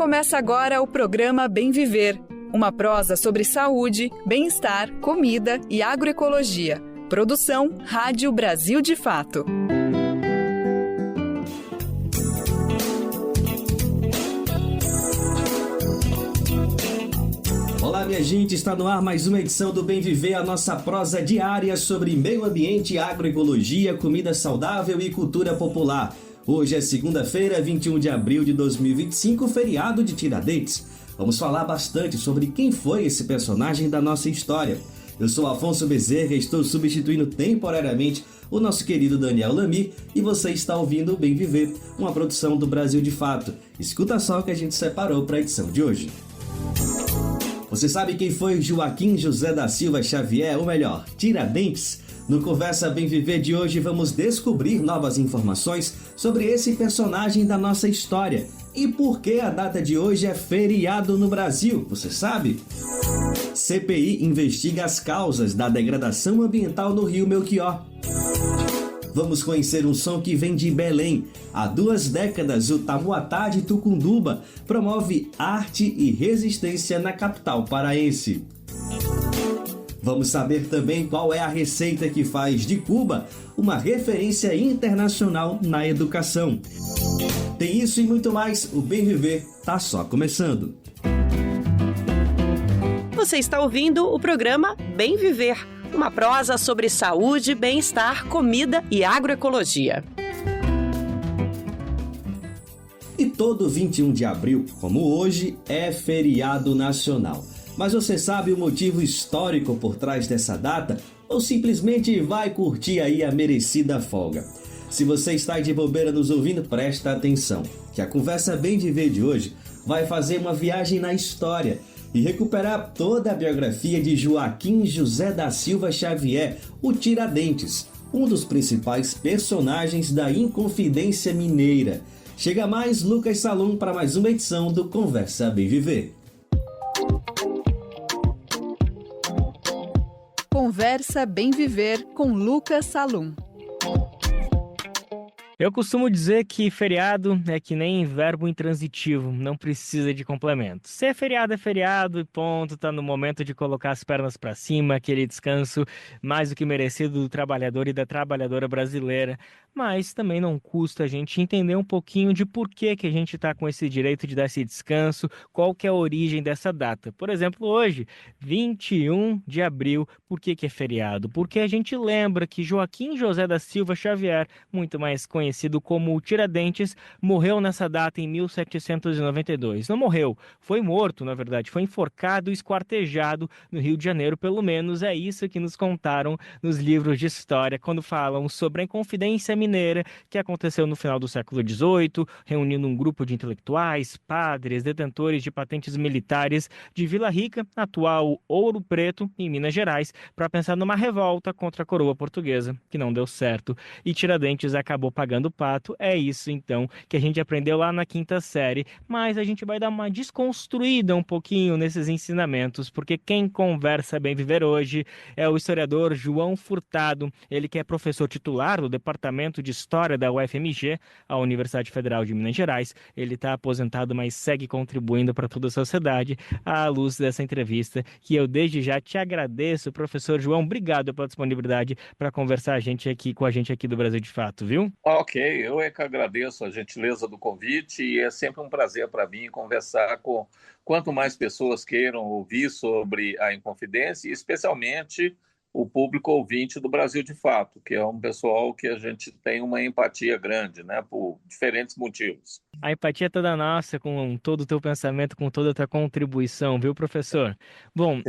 Começa agora o programa Bem Viver, uma prosa sobre saúde, bem-estar, comida e agroecologia. Produção Rádio Brasil de Fato. Olá, minha gente, está no ar mais uma edição do Bem Viver, a nossa prosa diária sobre meio ambiente, agroecologia, comida saudável e cultura popular. Hoje é segunda-feira, 21 de abril de 2025, feriado de Tiradentes. Vamos falar bastante sobre quem foi esse personagem da nossa história. Eu sou Afonso Bezerra e estou substituindo temporariamente o nosso querido Daniel Lamir e você está ouvindo o Bem Viver, uma produção do Brasil de Fato. Escuta só o que a gente separou para a edição de hoje. Você sabe quem foi Joaquim José da Silva Xavier, ou melhor, Tiradentes? No Conversa Bem Viver de hoje vamos descobrir novas informações sobre esse personagem da nossa história. E por que a data de hoje é feriado no Brasil, você sabe? CPI investiga as causas da degradação ambiental no Rio Melchior. Vamos conhecer um som que vem de Belém. Há 2 décadas, o Tamuatá de Tucunduba promove arte e resistência na capital paraense. Vamos saber também qual é a receita que faz de Cuba uma referência internacional na educação. Tem isso e muito mais, o Bem Viver tá só começando. Você está ouvindo o programa Bem Viver, uma prosa sobre saúde, bem-estar, comida e agroecologia. E todo 21 de abril, como hoje, é feriado nacional. Mas você sabe o motivo histórico por trás dessa data? Ou simplesmente vai curtir aí a merecida folga? Se você está de bobeira nos ouvindo, presta atenção, que a Conversa Bem Viver de hoje vai fazer uma viagem na história e recuperar toda a biografia de Joaquim José da Silva Xavier, o Tiradentes, um dos principais personagens da Inconfidência Mineira. Chega mais Lucas Salum para mais uma edição do Conversa Bem Viver. Conversa Bem Viver com Lucas Salum. Eu costumo dizer que feriado é que nem verbo intransitivo, não precisa de complemento. Se é feriado e ponto, tá no momento de colocar as pernas para cima, aquele descanso mais do que merecido do trabalhador e da trabalhadora brasileira. Mas também não custa a gente entender um pouquinho de por que a gente está com esse direito de dar esse descanso, qual que é a origem dessa data. Por exemplo, hoje, 21 de abril, por que é feriado? Porque a gente lembra que Joaquim José da Silva Xavier, muito mais conhecido como o Tiradentes, morreu nessa data em 1792. Não morreu, foi morto, na verdade, foi enforcado e esquartejado no Rio de Janeiro, pelo menos é isso que nos contaram nos livros de história, quando falam sobre a Inconfidência Mineira, que aconteceu no final do século XVIII, reunindo um grupo de intelectuais, padres, detentores de patentes militares de Vila Rica, atual Ouro Preto, em Minas Gerais, para pensar numa revolta contra a coroa portuguesa, que não deu certo, e Tiradentes acabou pagando o pato. É isso, então, que a gente aprendeu lá na 5ª série, mas a gente vai dar uma desconstruída um pouquinho nesses ensinamentos, porque quem conversa Bem Viver hoje é o historiador João Furtado, ele que é professor titular do Departamento de História da UFMG, a Universidade Federal de Minas Gerais. Ele está aposentado, mas segue contribuindo para toda a sociedade à luz dessa entrevista, que eu desde já te agradeço, professor João. Obrigado pela disponibilidade para conversar com a gente aqui do Brasil de Fato, viu? Ok, eu é que agradeço a gentileza do convite e é sempre um prazer para mim conversar com quanto mais pessoas queiram ouvir sobre a Inconfidência e especialmente o público ouvinte do Brasil de Fato, que é um pessoal que a gente tem uma empatia grande, né, por diferentes motivos. A empatia é toda nossa, com todo o teu pensamento, com toda a tua contribuição, viu, professor? Bom,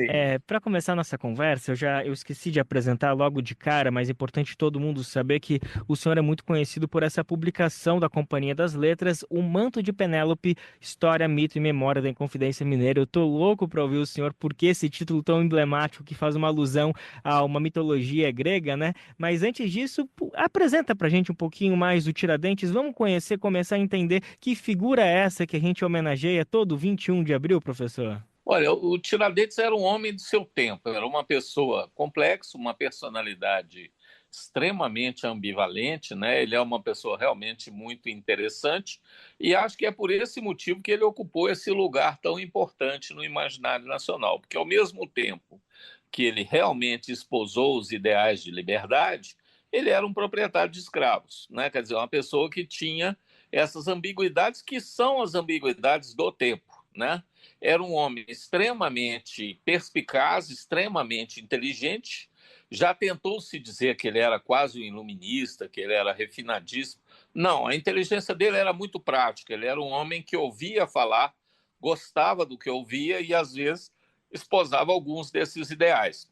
para começar a nossa conversa, eu esqueci de apresentar logo de cara, mas é importante todo mundo saber que o senhor é muito conhecido por essa publicação da Companhia das Letras, O Manto de Penélope, História, Mito e Memória da Inconfidência Mineira. Eu tô louco para ouvir o senhor, porque esse título tão emblemático que faz uma alusão a uma mitologia grega, né? Mas antes disso, apresenta pra gente um pouquinho mais do Tiradentes. Vamos conhecer, começar a entender que figura é essa que a gente homenageia todo 21 de abril, professor? Olha, o Tiradentes era um homem do seu tempo, era uma pessoa complexa, uma personalidade extremamente ambivalente, né? Ele é uma pessoa realmente muito interessante e acho que é por esse motivo que ele ocupou esse lugar tão importante no imaginário nacional, porque ao mesmo tempo que ele realmente esposou os ideais de liberdade, ele era um proprietário de escravos, né? Quer dizer, uma pessoa que tinha essas ambiguidades que são as ambiguidades do tempo, né? Era um homem extremamente perspicaz, extremamente inteligente. Já tentou se dizer que ele era quase um iluminista, que ele era refinadíssimo. Não, a inteligência dele era muito prática. Ele era um homem que ouvia falar, gostava do que ouvia e, às vezes, esposava alguns desses ideais.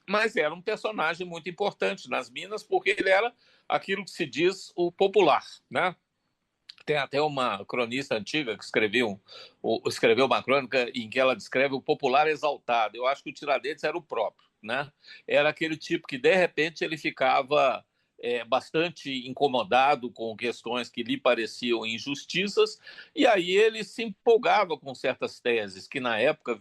Mas era um personagem muito importante nas Minas, porque ele era aquilo que se diz o popular, né? Tem até uma cronista antiga que escreveu uma crônica em que ela descreve o popular exaltado. Eu acho que o Tiradentes era o próprio, né? Era aquele tipo que, de repente, ele ficava bastante incomodado com questões que lhe pareciam injustiças, e aí ele se empolgava com certas teses que, na época,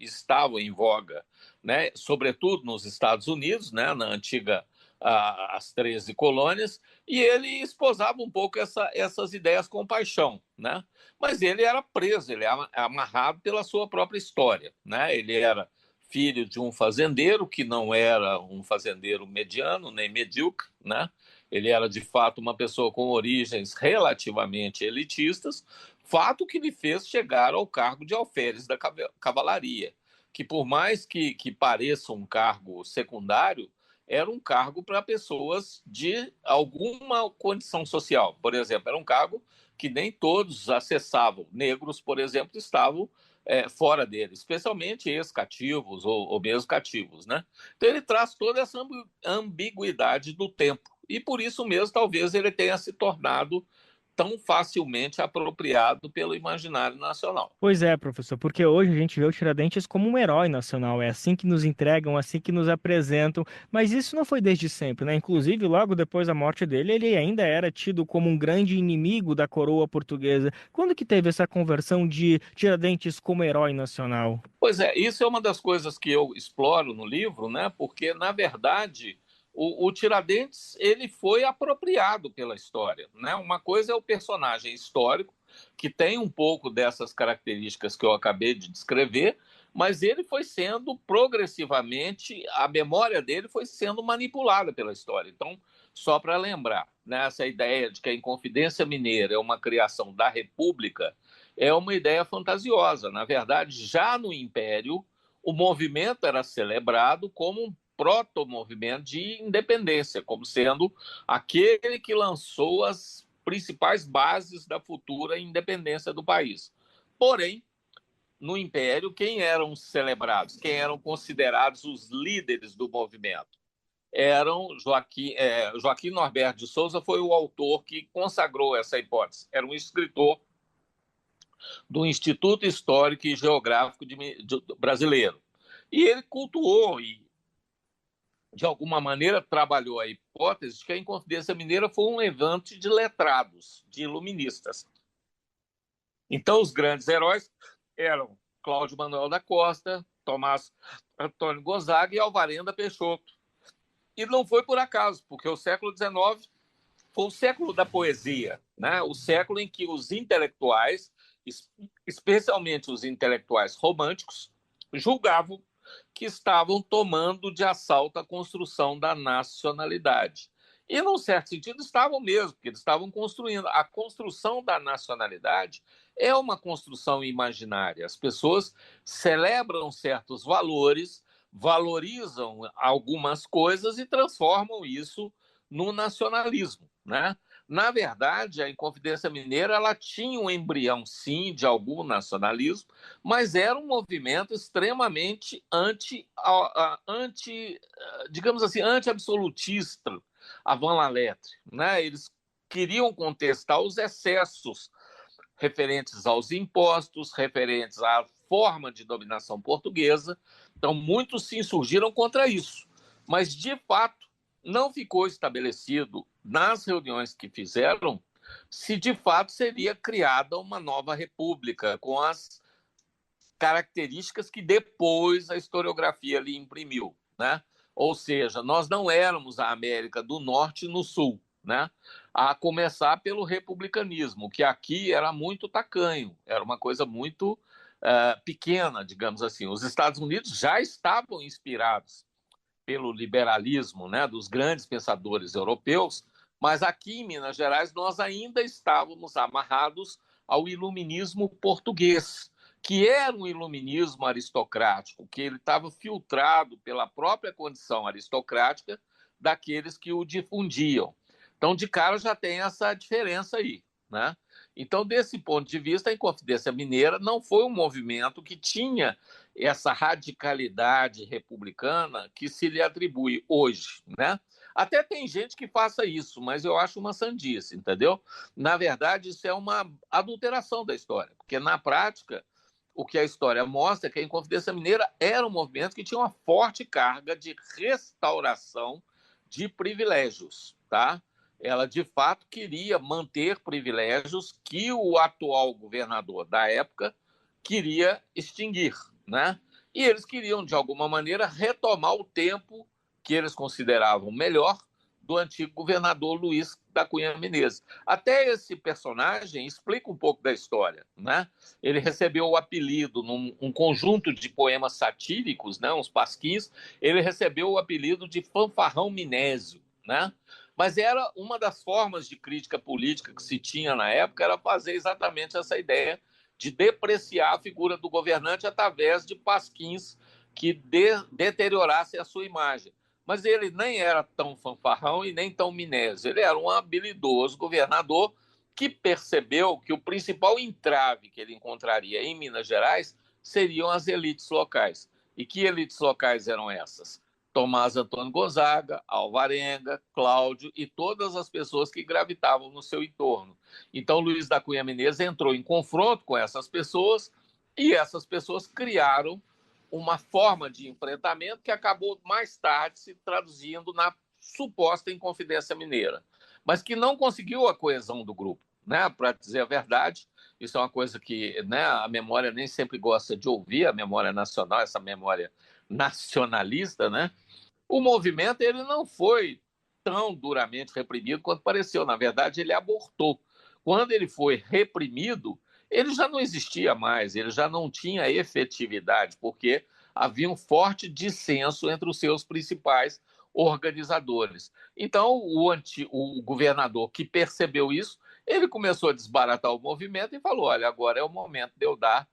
estavam em voga, né? Sobretudo nos Estados Unidos, né? Na antiga as 13 colônias, e ele esposava um pouco essas ideias com paixão, né? Mas ele era preso, ele era amarrado pela sua própria história, né? Ele era filho de um fazendeiro que não era um fazendeiro mediano nem medíocre, né? Ele era de fato uma pessoa com origens relativamente elitistas, fato que lhe fez chegar ao cargo de alferes da cavalaria, que por mais que pareça um cargo secundário, era um cargo para pessoas de alguma condição social. Por exemplo, era um cargo que nem todos acessavam. Negros, por exemplo, estavam fora dele, especialmente ex-cativos ou mesmo cativos, né? Então ele traz toda essa ambiguidade do tempo. E por isso mesmo, talvez ele tenha se tornado tão facilmente apropriado pelo imaginário nacional. Pois é, professor, porque hoje a gente vê o Tiradentes como um herói nacional, é assim que nos entregam, assim que nos apresentam, mas isso não foi desde sempre, né? Inclusive, logo depois da morte dele, ele ainda era tido como um grande inimigo da coroa portuguesa. Quando que teve essa conversão de Tiradentes como herói nacional? Pois é, isso é uma das coisas que eu exploro no livro, né? Porque, na verdade, o Tiradentes ele foi apropriado pela história, né? Uma coisa é o personagem histórico, que tem um pouco dessas características que eu acabei de descrever, mas ele foi sendo progressivamente, a memória dele foi sendo manipulada pela história. Então, só para lembrar, né, essa ideia de que a Inconfidência Mineira é uma criação da República é uma ideia fantasiosa. Na verdade, já no Império, o movimento era celebrado como um proto-movimento de independência, como sendo aquele que lançou as principais bases da futura independência do país. Porém, no Império, quem eram celebrados, quem eram considerados os líderes do movimento? Eram Joaquim Norberto de Souza foi o autor que consagrou essa hipótese. Era um escritor do Instituto Histórico e Geográfico Brasileiro. E ele cultuou e, de alguma maneira, trabalhou a hipótese de que a Inconfidência Mineira foi um levante de letrados, de iluministas. Então, os grandes heróis eram Cláudio Manuel da Costa, Tomás Antônio Gonzaga e Alvarenga Peixoto. E não foi por acaso, porque o século XIX foi o século da poesia, né? O século em que os intelectuais, especialmente os intelectuais românticos, julgavam que estavam tomando de assalto a construção da nacionalidade. E, num certo sentido, estavam mesmo, porque eles estavam construindo. A construção da nacionalidade é uma construção imaginária. As pessoas celebram certos valores, valorizam algumas coisas e transformam isso no nacionalismo, né? Na verdade, a Inconfidência Mineira ela tinha um embrião, sim, de algum nacionalismo, mas era um movimento extremamente digamos assim, anti-absolutista, avant la lettre, né? Eles queriam contestar os excessos referentes aos impostos, referentes à forma de dominação portuguesa. Então, muitos se insurgiram contra isso. Mas, de fato, não ficou estabelecido nas reuniões que fizeram se, de fato, seria criada uma nova república com as características que depois a historiografia lhe imprimiu, né? Ou seja, nós não éramos a América do Norte no Sul, né? A começar pelo republicanismo, que aqui era muito tacanho, era uma coisa muito pequena, digamos assim. Os Estados Unidos já estavam inspirados pelo liberalismo, né, dos grandes pensadores europeus, mas aqui em Minas Gerais nós ainda estávamos amarrados ao iluminismo português, que era um iluminismo aristocrático, que ele estava filtrado pela própria condição aristocrática daqueles que o difundiam. Então, de cara, já tem essa diferença aí, né? Então, desse ponto de vista, a Inconfidência Mineira não foi um movimento que tinha essa radicalidade republicana que se lhe atribui hoje, né? Até tem gente que faça isso, mas eu acho uma sandice, entendeu? Na verdade, isso é uma adulteração da história, porque na prática, o que a história mostra é que a Inconfidência Mineira era um movimento que tinha uma forte carga de restauração de privilégios, tá? Ela, de fato, queria manter privilégios que o atual governador da época queria extinguir, né? E eles queriam, de alguma maneira, retomar o tempo que eles consideravam melhor do antigo governador Luiz da Cunha Menezes. Até esse personagem explica um pouco da história, né? Ele recebeu o apelido, num conjunto de poemas satíricos, né, uns pasquins, ele recebeu o apelido de Fanfarrão Minésio, né? Mas era uma das formas de crítica política que se tinha na época, era fazer exatamente essa ideia de depreciar a figura do governante através de pasquins que deteriorassem a sua imagem. Mas ele nem era tão fanfarrão e nem tão minésio. Ele era um habilidoso governador que percebeu que o principal entrave que ele encontraria em Minas Gerais seriam as elites locais. E que elites locais eram essas? Tomás Antônio Gonzaga, Alvarenga, Cláudio e todas as pessoas que gravitavam no seu entorno. Então, Luiz da Cunha Menezes entrou em confronto com essas pessoas e essas pessoas criaram uma forma de enfrentamento que acabou mais tarde se traduzindo na suposta Inconfidência Mineira, mas que não conseguiu a coesão do grupo, né? Para dizer a verdade, isso é uma coisa que, né, a memória nem sempre gosta de ouvir, a memória nacional, essa memória nacionalista, né? O movimento ele não foi tão duramente reprimido quanto pareceu. Na verdade, ele abortou. Quando ele foi reprimido, ele já não existia mais, ele já não tinha efetividade, porque havia um forte dissenso entre os seus principais organizadores. Então, o governador que percebeu isso, ele começou a desbaratar o movimento e falou, olha, agora é o momento de eu dar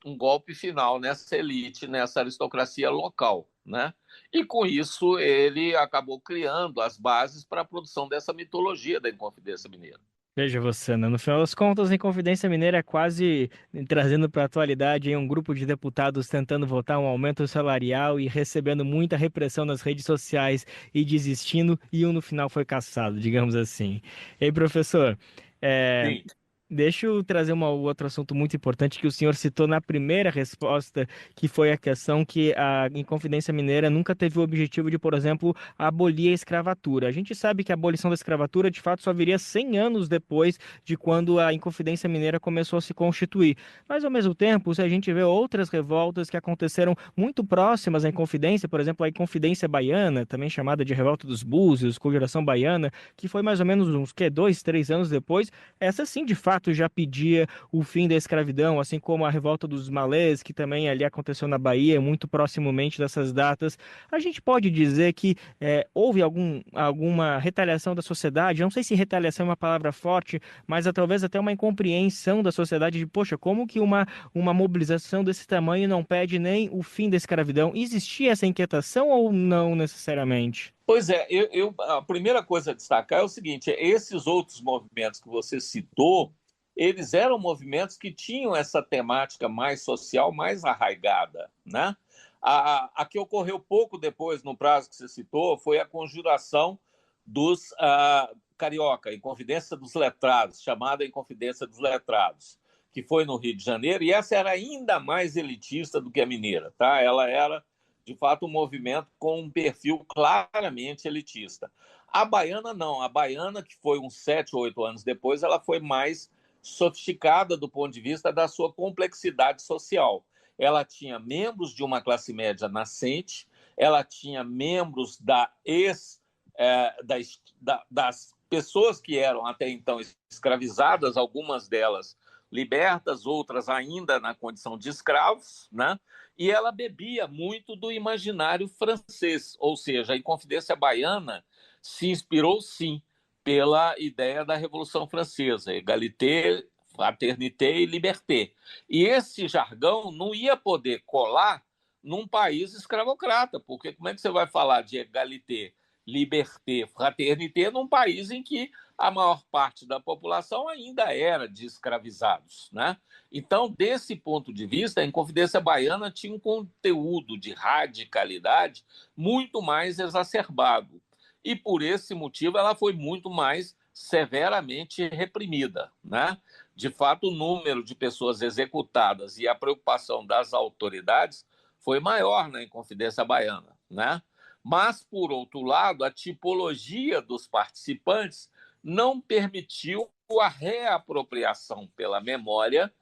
um golpe final nessa elite, nessa aristocracia local, né? E com isso ele acabou criando as bases para a produção dessa mitologia da Inconfidência Mineira. Veja você, né? No final das contas, a Inconfidência Mineira é quase trazendo para a atualidade aí um grupo de deputados tentando votar um aumento salarial e recebendo muita repressão nas redes sociais e desistindo, e um no final foi cassado, digamos assim. E aí, professor, Sim. deixa eu trazer um outro assunto muito importante que o senhor citou na primeira resposta, que foi a questão que a Inconfidência Mineira nunca teve o objetivo de, por exemplo, abolir a escravatura. A gente sabe que a abolição da escravatura, de fato, só viria 100 anos depois de quando a Inconfidência Mineira começou a se constituir. Mas, ao mesmo tempo, se a gente vê outras revoltas que aconteceram muito próximas à Inconfidência, por exemplo, a Inconfidência Baiana, também chamada de Revolta dos Búzios, Conjuração Baiana, que foi mais ou menos uns 2, 3 anos depois, essa sim, de fato, já pedia o fim da escravidão, assim como a revolta dos malês, que também ali aconteceu na Bahia, muito proximamente dessas datas. A gente pode dizer que houve alguma retaliação da sociedade, não sei se retaliação é uma palavra forte, mas talvez até uma incompreensão da sociedade de, poxa, como que uma mobilização desse tamanho não pede nem o fim da escravidão? Existia essa inquietação ou não necessariamente? Pois é, a primeira coisa a destacar é o seguinte, esses outros movimentos que você citou, eles eram movimentos que tinham essa temática mais social, mais arraigada, né? A que ocorreu pouco depois, no prazo que você citou, foi a conjuração dos carioca, a Inconfidência dos Letrados, chamada Inconfidência dos Letrados, que foi no Rio de Janeiro, e essa era ainda mais elitista do que a mineira, tá? Ela era, de fato, um movimento com um perfil claramente elitista. A baiana não, a baiana, que foi uns 7 ou 8 anos depois, ela foi mais sofisticada do ponto de vista da sua complexidade social. Ela tinha membros de uma classe média nascente, ela tinha membros das pessoas que eram até então escravizadas, algumas delas libertas, outras ainda na condição de escravos, né? E ela bebia muito do imaginário francês, ou seja, a Inconfidência Baiana se inspirou, sim, pela ideia da Revolução Francesa, égalité, fraternité e liberté. E esse jargão não ia poder colar num país escravocrata, porque como é que você vai falar de égalité, liberté, fraternité num país em que a maior parte da população ainda era de escravizados, né? Então, desse ponto de vista, a Inconfidência Baiana tinha um conteúdo de radicalidade muito mais exacerbado. E, por esse motivo, ela foi muito mais severamente reprimida, né? De fato, o número de pessoas executadas e a preocupação das autoridades foi maior na Inconfidência Baiana, né? Mas, por outro lado, a tipologia dos participantes não permitiu a reapropriação pela memória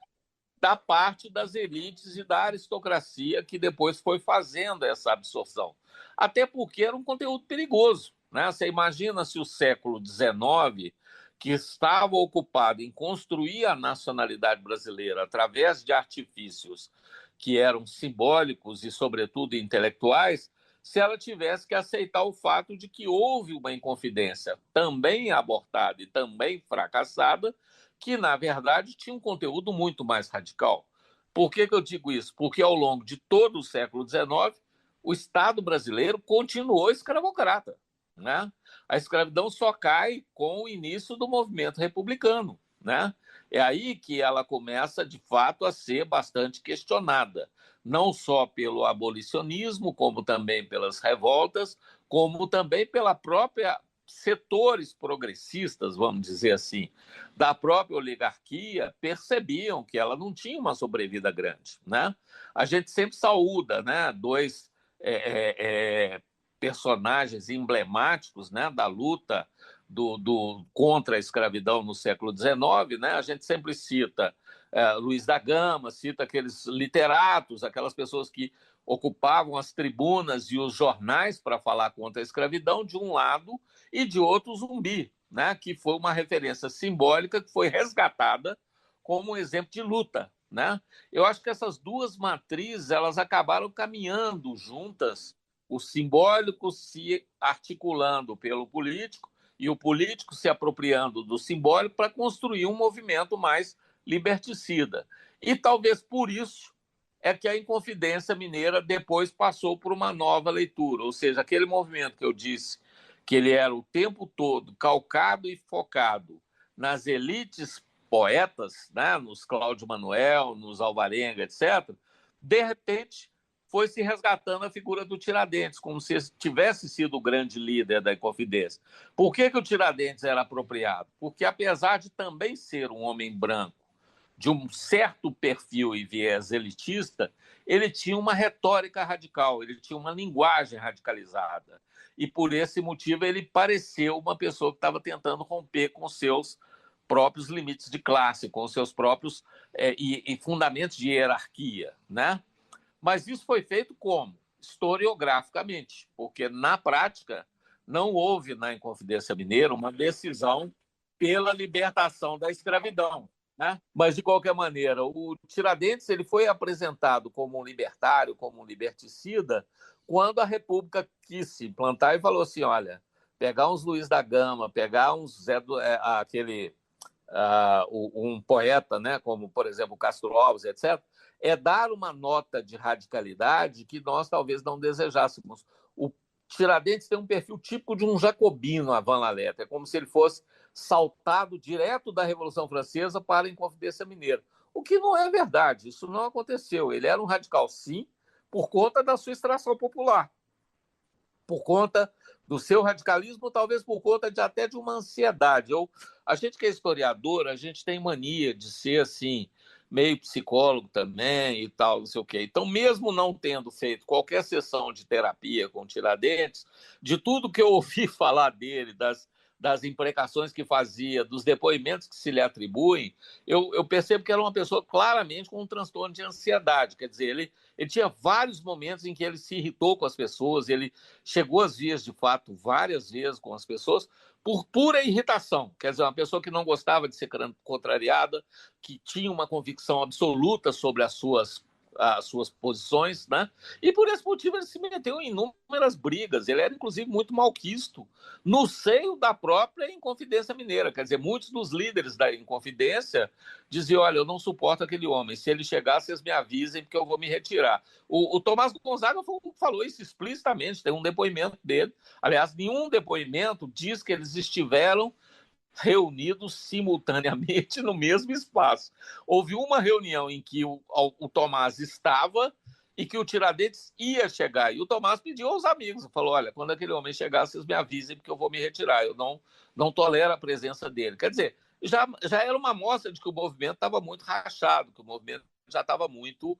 da parte das elites e da aristocracia que depois foi fazendo essa absorção. Até porque era um conteúdo perigoso, né? Você imagina se o século XIX, que estava ocupado em construir a nacionalidade brasileira através de artifícios que eram simbólicos e, sobretudo, intelectuais, se ela tivesse que aceitar o fato de que houve uma Inconfidência também abortada e também fracassada, que, na verdade, tinha um conteúdo muito mais radical. Por que eu digo isso? Porque, ao longo de todo o século XIX, o Estado brasileiro continuou escravocrata, né? A escravidão só cai com o início do movimento republicano, né? É aí que ela começa, de fato, a ser bastante questionada, não só pelo abolicionismo, como também pelas revoltas, como também pela própria setores progressistas, vamos dizer assim, da própria oligarquia, percebiam que ela não tinha uma sobrevida grande, né? A gente sempre saúda, né, dois personagens emblemáticos, né, da luta contra a escravidão no século XIX, né? A gente sempre cita Luiz da Gama, cita aqueles literatos, aquelas pessoas que ocupavam as tribunas e os jornais para falar contra a escravidão, de um lado, e de outro, Zumbi, né? Que foi uma referência simbólica que foi resgatada como um exemplo de luta, né? Eu acho que essas duas matrizes elas acabaram caminhando juntas, o simbólico se articulando pelo político e o político se apropriando do simbólico para construir um movimento mais liberticida. E talvez por isso é que a Inconfidência Mineira depois passou por uma nova leitura, ou seja, aquele movimento que eu disse que ele era o tempo todo calcado e focado nas elites poetas, né, nos Cláudio Manuel, nos Alvarenga, etc., de repente foi se resgatando a figura do Tiradentes, como se tivesse sido o grande líder da Inconfidência. Por que o Tiradentes era apropriado? Porque, apesar de também ser um homem branco, de um certo perfil e viés elitista, ele tinha uma retórica radical, ele tinha uma linguagem radicalizada. E, por esse motivo, ele pareceu uma pessoa que estava tentando romper com seus próprios limites de classe, com seus próprios e fundamentos de hierarquia, né? Mas isso foi feito como? Historiograficamente, porque, na prática, não houve na Inconfidência Mineira uma decisão pela libertação da escravidão, né? Mas, de qualquer maneira, o Tiradentes ele foi apresentado como um libertário, como um liberticida, quando a República quis se implantar e falou assim, olha, pegar uns Luiz da Gama, pegar uns um poeta, né, como, por exemplo, Castro Alves, etc., é dar uma nota de radicalidade que nós talvez não desejássemos. O Tiradentes tem um perfil típico de um jacobino, Avant la lettre, é como se ele fosse saltado direto da Revolução Francesa para a Inconfidência Mineira, o que não é verdade, isso não aconteceu. Ele era um radical, sim, por conta da sua extração popular, por conta do seu radicalismo, talvez por conta até de uma ansiedade. A gente que é historiador, a gente tem mania de ser assim, meio psicólogo também e tal, não sei o quê. Então, mesmo não tendo feito qualquer sessão de terapia com Tiradentes, de tudo que eu ouvi falar dele, das imprecações que fazia, dos depoimentos que se lhe atribuem, eu percebo que era uma pessoa claramente com um transtorno de ansiedade. Quer dizer, ele tinha vários momentos em que ele se irritou com as pessoas, ele chegou às vias de fato várias vezes com as pessoas por pura irritação. Quer dizer, uma pessoa que não gostava de ser contrariada, que tinha uma convicção absoluta sobre as suas posições, né? E por esse motivo ele se meteu em inúmeras brigas. Ele era, inclusive, muito malquisto no seio da própria Inconfidência Mineira. Quer dizer, muitos dos líderes da Inconfidência diziam: olha, eu não suporto aquele homem, se ele chegar, vocês me avisem, porque eu vou me retirar. O Tomás Gonzaga falou isso explicitamente, tem um depoimento dele. Aliás, nenhum depoimento diz que eles estiveram reunidos simultaneamente no mesmo espaço. Houve uma reunião em que o Tomás estava e que o Tiradentes ia chegar. E o Tomás pediu aos amigos, falou: olha, quando aquele homem chegar, vocês me avisem, porque eu vou me retirar. Eu não tolero a presença dele. Quer dizer, já era uma amostra de que o movimento estava muito rachado, que o movimento já estava muito,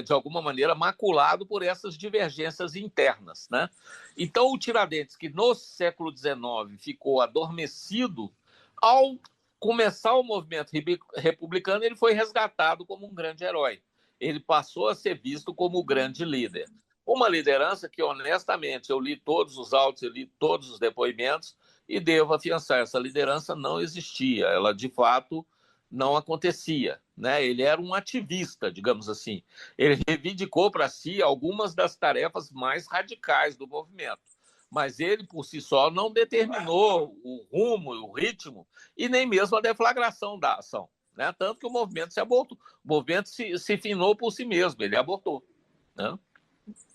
de alguma maneira, maculado por essas divergências internas, né? Então, o Tiradentes, que no século XIX ficou adormecido, ao começar o movimento republicano, ele foi resgatado como um grande herói. Ele passou a ser visto como o grande líder. Uma liderança que, honestamente, eu li todos os autos, eu li todos os depoimentos e devo afiançar, essa liderança não existia, ela, de fato, não acontecia, né? Ele era um ativista, digamos assim. Ele reivindicou para si algumas das tarefas mais radicais do movimento, mas ele, por si só, não determinou o rumo, o ritmo e nem mesmo a deflagração da ação, né? Tanto que o movimento se abortou, o movimento se finou por si mesmo, ele abortou, né?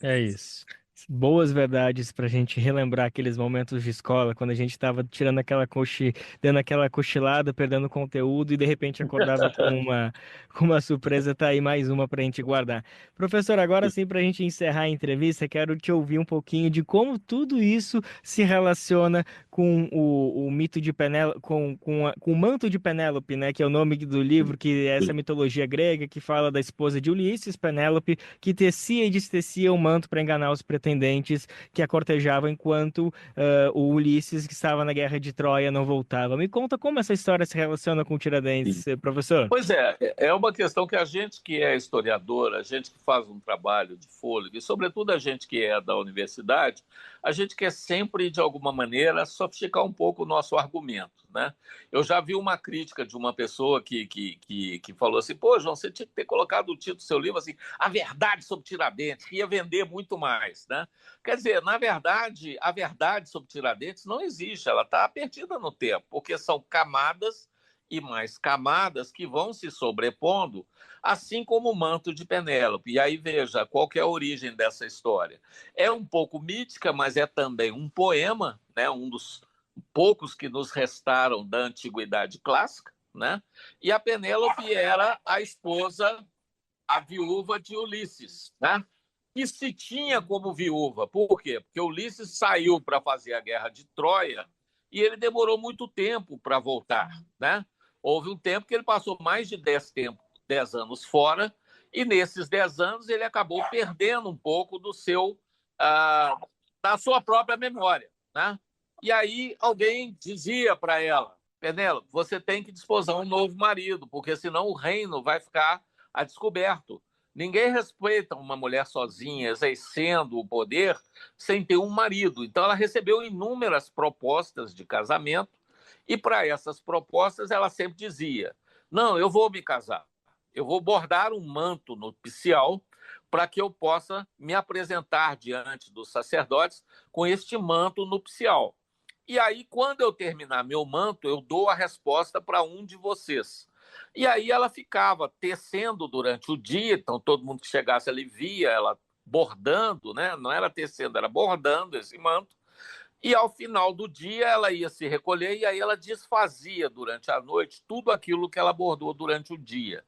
É isso. Boas verdades para a gente relembrar aqueles momentos de escola, quando a gente estava tirando dando aquela cochilada, perdendo conteúdo e de repente acordava com uma surpresa. Tá aí mais uma para a gente guardar. Professor, agora sim, para a gente encerrar a entrevista, quero te ouvir um pouquinho de como tudo isso se relaciona com o mito de Penélope, com o manto de Penélope, né? Que é o nome do livro, que é essa mitologia grega que fala da esposa de Ulisses, Penélope, que tecia e destecia o manto para enganar os pretendentes que a cortejavam enquanto o Ulisses, que estava na guerra de Troia, não voltava. Me conta como essa história se relaciona com o Tiradentes, professor. Pois é uma questão que a gente que é historiador, a gente que faz um trabalho de fôlego, e sobretudo a gente que é da universidade, a gente quer sempre, de alguma maneira, sofisticar um pouco o nosso argumento, né? Eu já vi uma crítica de uma pessoa que falou assim: pô, João, você tinha que ter colocado o título do seu livro assim, A Verdade sobre Tiradentes, que ia vender muito mais, né? Quer dizer, na verdade, a verdade sobre Tiradentes não existe, ela está perdida no tempo, porque são camadas e mais camadas que vão se sobrepondo, assim como o manto de Penélope. E aí veja qual que é a origem dessa história. É um pouco mítica, mas é também um poema, né? Um dos poucos que nos restaram da antiguidade clássica, né? E a Penélope era a esposa, a viúva de Ulisses, né? E se tinha como viúva. Por quê? Porque Ulisses saiu para fazer a guerra de Troia e ele demorou muito tempo para voltar, né? Houve um tempo que ele passou mais de 10 anos fora, e nesses 10 anos ele acabou perdendo um pouco da sua própria memória, né? E aí alguém dizia para ela: Penélope, você tem que desposar um novo marido, porque senão o reino vai ficar a descoberto. Ninguém respeita uma mulher sozinha, exercendo o poder, sem ter um marido. Então ela recebeu inúmeras propostas de casamento, e para essas propostas ela sempre dizia: não, eu vou me casar, eu vou bordar um manto nupcial para que eu possa me apresentar diante dos sacerdotes com este manto nupcial. E aí, quando eu terminar meu manto, eu dou a resposta para um de vocês. E aí ela ficava tecendo durante o dia, então todo mundo que chegasse ali via ela bordando, né? Não era tecendo, era bordando esse manto. E ao final do dia ela ia se recolher e aí ela desfazia durante a noite tudo aquilo que ela bordou durante o dia.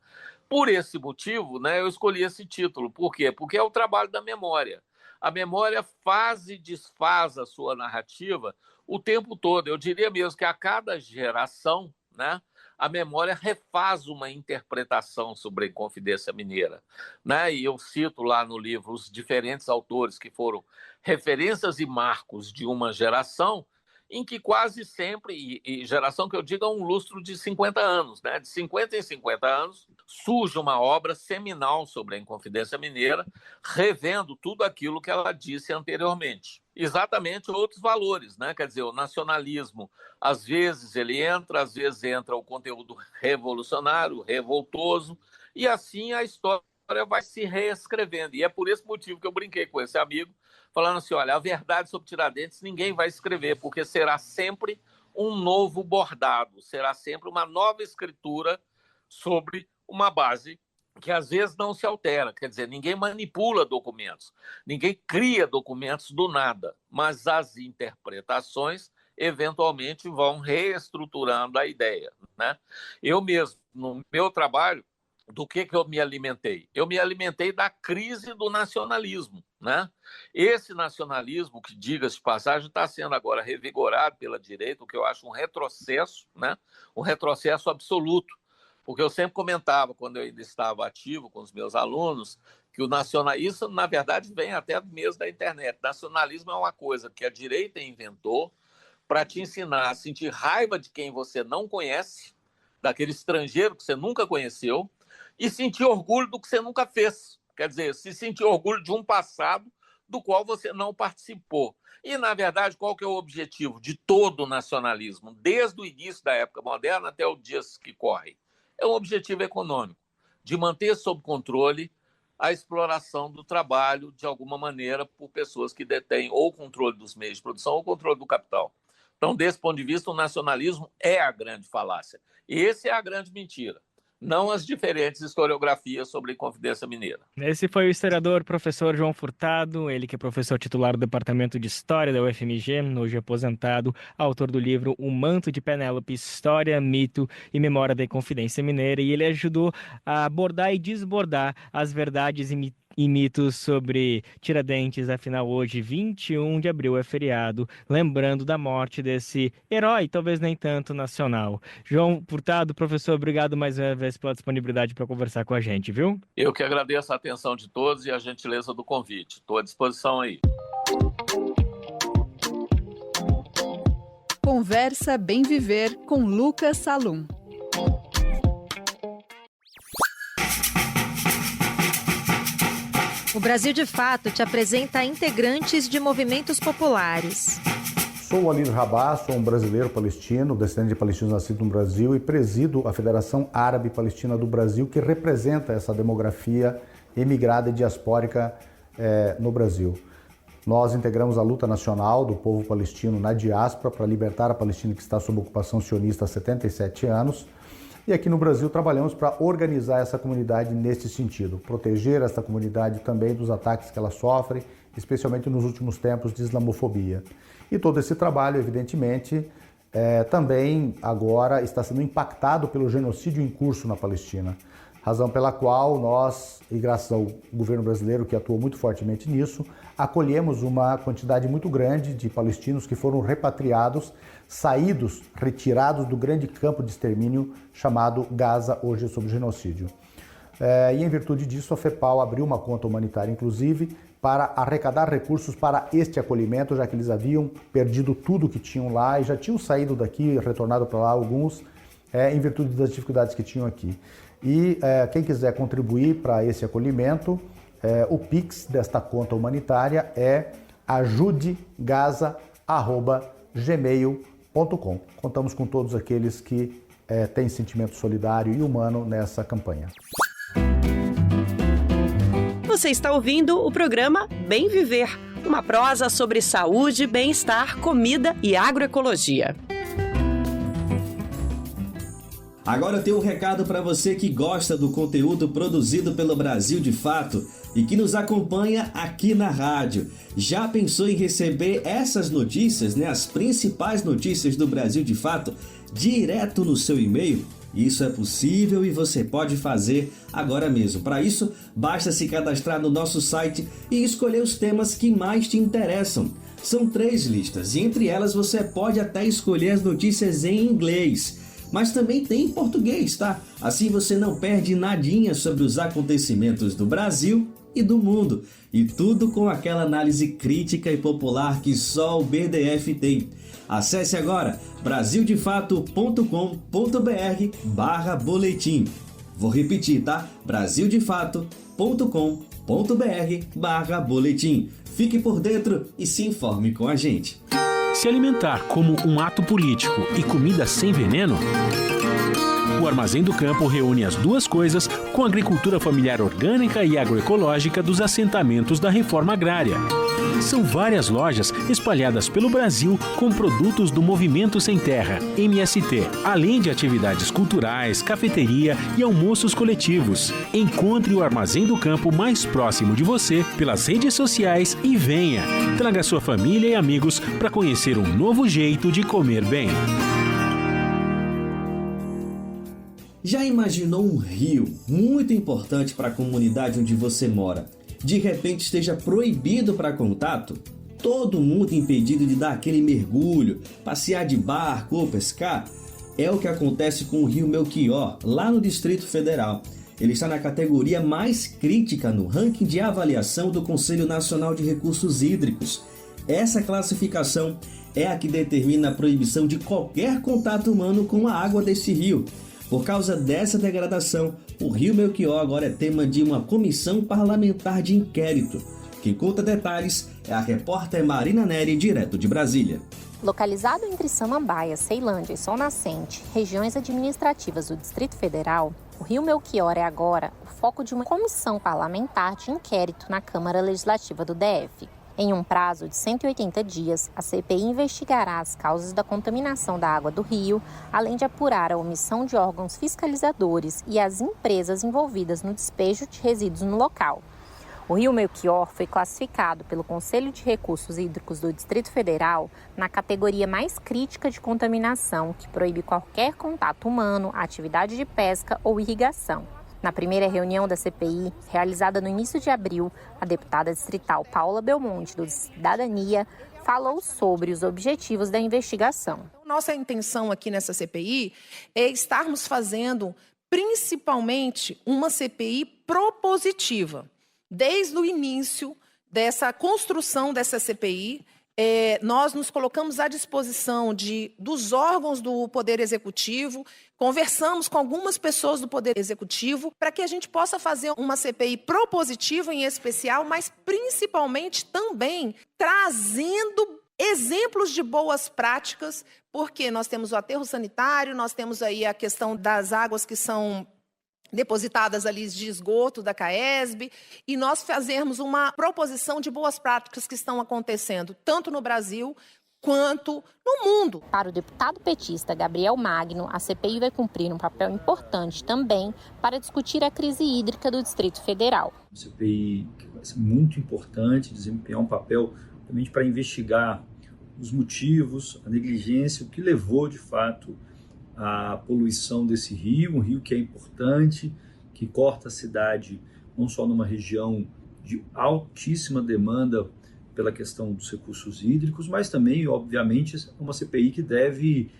Por esse motivo, né, eu escolhi esse título. Por quê? Porque é o trabalho da memória. A memória faz e desfaz a sua narrativa o tempo todo. Eu diria mesmo que a cada geração, né, a memória refaz uma interpretação sobre a Inconfidência Mineira, né? E eu cito lá no livro os diferentes autores que foram referências e marcos de uma geração, em que quase sempre, e geração que eu digo é um lustro de 50 anos, né? De 50 em 50 anos, surge uma obra seminal sobre a Inconfidência Mineira, revendo tudo aquilo que ela disse anteriormente. Exatamente outros valores, né? Quer dizer, o nacionalismo, às vezes às vezes entra o conteúdo revolucionário, revoltoso, e assim a história vai se reescrevendo. E é por esse motivo que eu brinquei com esse amigo, falando assim, olha, a verdade sobre Tiradentes ninguém vai escrever, porque será sempre um novo bordado, será sempre uma nova escritura sobre uma base que às vezes não se altera. Quer dizer, ninguém manipula documentos, ninguém cria documentos do nada, mas as interpretações eventualmente vão reestruturando a ideia, né? Eu mesmo, no meu trabalho, do que eu me alimentei? Eu me alimentei da crise do nacionalismo, né? Esse nacionalismo, que, diga-se de passagem, está sendo agora revigorado pela direita, o que eu acho um retrocesso, né? Um retrocesso absoluto, porque eu sempre comentava, quando eu ainda estava ativo com os meus alunos, que o nacionalismo, isso, na verdade, vem até mesmo da internet. Nacionalismo é uma coisa que a direita inventou para te ensinar a sentir raiva de quem você não conhece, daquele estrangeiro que você nunca conheceu, e sentir orgulho do que você nunca fez. Quer dizer, se sentir orgulho de um passado do qual você não participou. E, na verdade, qual que é o objetivo de todo o nacionalismo, desde o início da época moderna até os dias que correm? É um objetivo econômico, de manter sob controle a exploração do trabalho, de alguma maneira, por pessoas que detêm ou o controle dos meios de produção ou o controle do capital. Então, desse ponto de vista, o nacionalismo é a grande falácia. E essa é a grande mentira, não as diferentes historiografias sobre a Inconfidência Mineira. Esse foi o historiador professor João Furtado, ele que é professor titular do Departamento de História da UFMG, hoje aposentado, autor do livro O Manto de Penélope, História, Mito e Memória da Inconfidência Mineira, e ele ajudou a abordar e desbordar as verdades e mitos sobre Tiradentes. Afinal, hoje, 21 de abril, é feriado, lembrando da morte desse herói, talvez nem tanto nacional. João Furtado, professor, obrigado mais uma vez pela disponibilidade para conversar com a gente, viu? Eu que agradeço a atenção de todos e a gentileza do convite. Estou à disposição aí. Conversa Bem Viver com Lucas Salum. O Brasil de Fato te apresenta integrantes de movimentos populares. Sou o Alir Rabah, sou um brasileiro palestino, descendente de palestinos nascido no Brasil e presido a Federação Árabe Palestina do Brasil, que representa essa demografia emigrada e diaspórica no Brasil. Nós integramos a luta nacional do povo palestino na diáspora para libertar a Palestina, que está sob ocupação sionista há 77 anos. E aqui no Brasil trabalhamos para organizar essa comunidade nesse sentido, proteger essa comunidade também dos ataques que ela sofre, especialmente nos últimos tempos de islamofobia. E todo esse trabalho, evidentemente, também agora está sendo impactado pelo genocídio em curso na Palestina, razão pela qual nós, e graças ao governo brasileiro que atuou muito fortemente nisso, acolhemos uma quantidade muito grande de palestinos que foram repatriados, retirados do grande campo de extermínio chamado Gaza, hoje sob genocídio. E em virtude disso, a FEPAL abriu uma conta humanitária, inclusive, para arrecadar recursos para este acolhimento, já que eles haviam perdido tudo que tinham lá e já tinham saído daqui, retornado para lá alguns, em virtude das dificuldades que tinham aqui. E quem quiser contribuir para esse acolhimento, o Pix desta conta humanitária é ajudegaza@gmail.com. Contamos com todos aqueles que têm sentimento solidário e humano nessa campanha. Você está ouvindo o programa Bem Viver, uma prosa sobre saúde, bem-estar, comida e agroecologia. Agora eu tenho um recado para você que gosta do conteúdo produzido pelo Brasil de Fato e que nos acompanha aqui na rádio. Já pensou em receber essas notícias, as principais notícias do Brasil de Fato, direto no seu e-mail? Isso é possível e você pode fazer agora mesmo. Para isso, basta se cadastrar no nosso site e escolher os temas que mais te interessam. São 3 listas e entre elas você pode até escolher as notícias em inglês. Mas também tem em português, tá? Assim você não perde nadinha sobre os acontecimentos do Brasil e do mundo. E tudo com aquela análise crítica e popular que só o BDF tem. Acesse agora brasildefato.com.br/boletim. Vou repetir, tá? brasildefato.com.br/boletim. Fique por dentro e se informe com a gente. Se alimentar como um ato político e comida sem veneno? O Armazém do Campo reúne as duas coisas com a agricultura familiar orgânica e agroecológica dos assentamentos da reforma agrária. São várias lojas espalhadas pelo Brasil com produtos do Movimento Sem Terra, MST, além de atividades culturais, cafeteria e almoços coletivos. Encontre o Armazém do Campo mais próximo de você pelas redes sociais e venha. Traga sua família e amigos para conhecer um novo jeito de comer bem. Já imaginou um rio muito importante para a comunidade onde você mora? De repente esteja proibido para contato? Todo mundo impedido de dar aquele mergulho, passear de barco ou pescar? É o que acontece com o rio Melchior, lá no Distrito Federal. Ele está na categoria mais crítica no ranking de avaliação do Conselho Nacional de Recursos Hídricos. Essa classificação é a que determina a proibição de qualquer contato humano com a água desse rio. Por causa dessa degradação, o rio Melchior agora é tema de uma comissão parlamentar de inquérito. Quem conta detalhes é a repórter Marina Neri, direto de Brasília. Localizado entre Samambaia, Ceilândia e Sol Nascente, regiões administrativas do Distrito Federal, o rio Melchior é agora o foco de uma comissão parlamentar de inquérito na Câmara Legislativa do DF. Em um prazo de 180 dias, a CPI investigará as causas da contaminação da água do rio, além de apurar a omissão de órgãos fiscalizadores e as empresas envolvidas no despejo de resíduos no local. O rio Melchior foi classificado pelo Conselho de Recursos Hídricos do Distrito Federal na categoria mais crítica de contaminação, que proíbe qualquer contato humano, atividade de pesca ou irrigação. Na primeira reunião da CPI, realizada no início de abril, a deputada distrital Paula Belmonte, do Cidadania, falou sobre os objetivos da investigação. Nossa intenção aqui nessa CPI é estarmos fazendo, principalmente, uma CPI propositiva. Desde o início dessa construção dessa CPI, nós nos colocamos à disposição dos órgãos do Poder Executivo, conversamos com algumas pessoas do Poder Executivo para que a gente possa fazer uma CPI propositiva em especial, mas principalmente também trazendo exemplos de boas práticas, porque nós temos o aterro sanitário, nós temos aí a questão das águas que são depositadas ali de esgoto da CAESB, e nós fazermos uma proposição de boas práticas que estão acontecendo tanto no Brasil quanto no mundo. Para o deputado petista Gabriel Magno, a CPI vai cumprir um papel importante também para discutir a crise hídrica do Distrito Federal. A CPI vai ser muito importante, desempenhar um papel também para investigar os motivos, a negligência, o que levou de fato a poluição desse rio, um rio que é importante, que corta a cidade não só numa região de altíssima demanda pela questão dos recursos hídricos, mas também, obviamente, é uma CPI que deve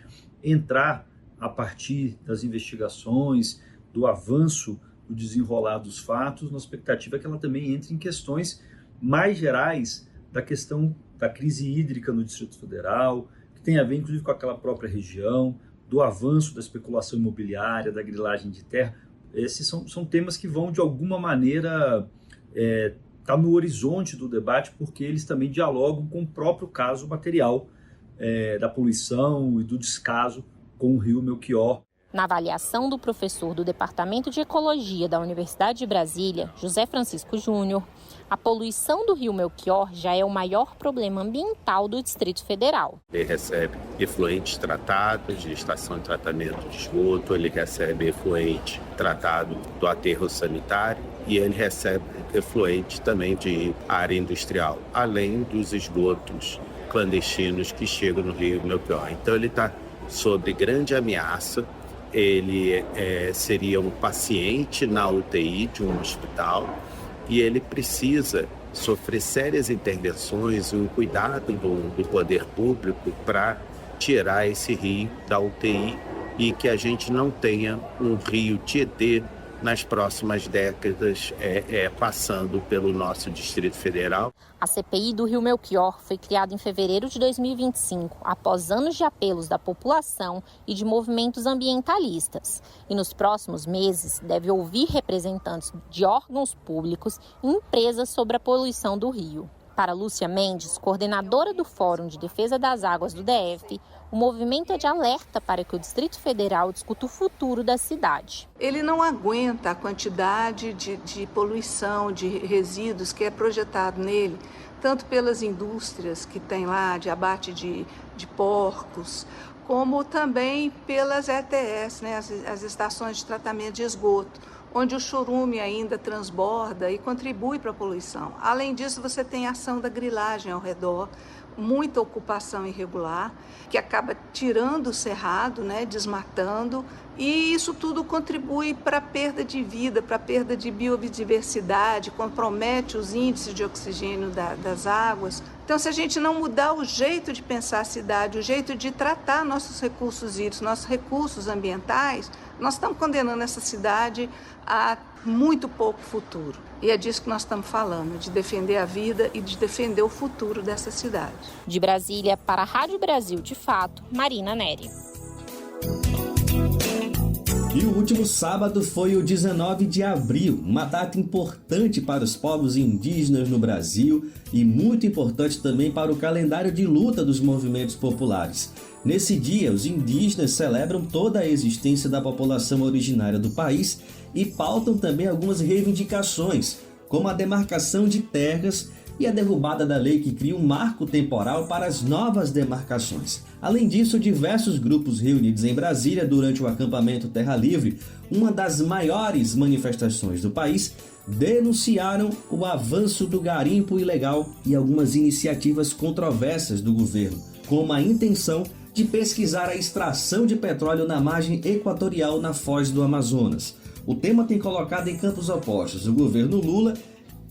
entrar a partir das investigações, do avanço, do desenrolar dos fatos, na expectativa que ela também entre em questões mais gerais da questão da crise hídrica no Distrito Federal, que tem a ver, inclusive, com aquela própria região, do avanço da especulação imobiliária, da grilagem de terra. Esses são temas que vão, de alguma maneira, estar no horizonte do debate, porque eles também dialogam com o próprio caso material da poluição e do descaso com o rio Melchior. Na avaliação do professor do Departamento de Ecologia da Universidade de Brasília, José Francisco Júnior, a poluição do rio Melchior já é o maior problema ambiental do Distrito Federal. Ele recebe efluentes tratados de estação de tratamento de esgoto, ele recebe efluente tratado do aterro sanitário e ele recebe efluente também de área industrial, além dos esgotos clandestinos que chegam no rio Melchior. Então ele está sob grande ameaça. Ele seria um paciente na UTI de um hospital e ele precisa sofrer sérias intervenções e um cuidado do poder público para tirar esse rio da UTI e que a gente não tenha um rio Tietê nas próximas décadas, passando pelo nosso Distrito Federal. A CPI do Rio Melchior foi criada em fevereiro de 2025, após anos de apelos da população e de movimentos ambientalistas. E nos próximos meses deve ouvir representantes de órgãos públicos e empresas sobre a poluição do rio. Para Lúcia Mendes, coordenadora do Fórum de Defesa das Águas do DF, o movimento é de alerta para que o Distrito Federal discuta o futuro da cidade. Ele não aguenta a quantidade de poluição, de resíduos que é projetado nele, tanto pelas indústrias que tem lá de abate de porcos, como também pelas ETS, né, as estações de tratamento de esgoto, onde o chorume ainda transborda e contribui para a poluição. Além disso, você tem a ação da grilagem ao redor, muita ocupação irregular, que acaba tirando o cerrado, né, desmatando, e isso tudo contribui para a perda de vida, para a perda de biodiversidade, compromete os índices de oxigênio das águas. Então, se a gente não mudar o jeito de pensar a cidade, o jeito de tratar nossos recursos hídricos, nossos recursos ambientais, nós estamos condenando essa cidade a muito pouco futuro. E é disso que nós estamos falando, de defender a vida e de defender o futuro dessa cidade. De Brasília, para a Rádio Brasil de Fato, Marina Neri. E o último sábado foi o 19 de abril, uma data importante para os povos indígenas no Brasil e muito importante também para o calendário de luta dos movimentos populares. Nesse dia, os indígenas celebram toda a existência da população originária do país e pautam também algumas reivindicações, como a demarcação de terras e a derrubada da lei que cria um marco temporal para as novas demarcações. Além disso, diversos grupos reunidos em Brasília durante o acampamento Terra Livre, uma das maiores manifestações do país, denunciaram o avanço do garimpo ilegal e algumas iniciativas controversas do governo, como a intenção de pesquisar a extração de petróleo na margem equatorial na foz do Amazonas. O tema tem colocado em campos opostos o governo Lula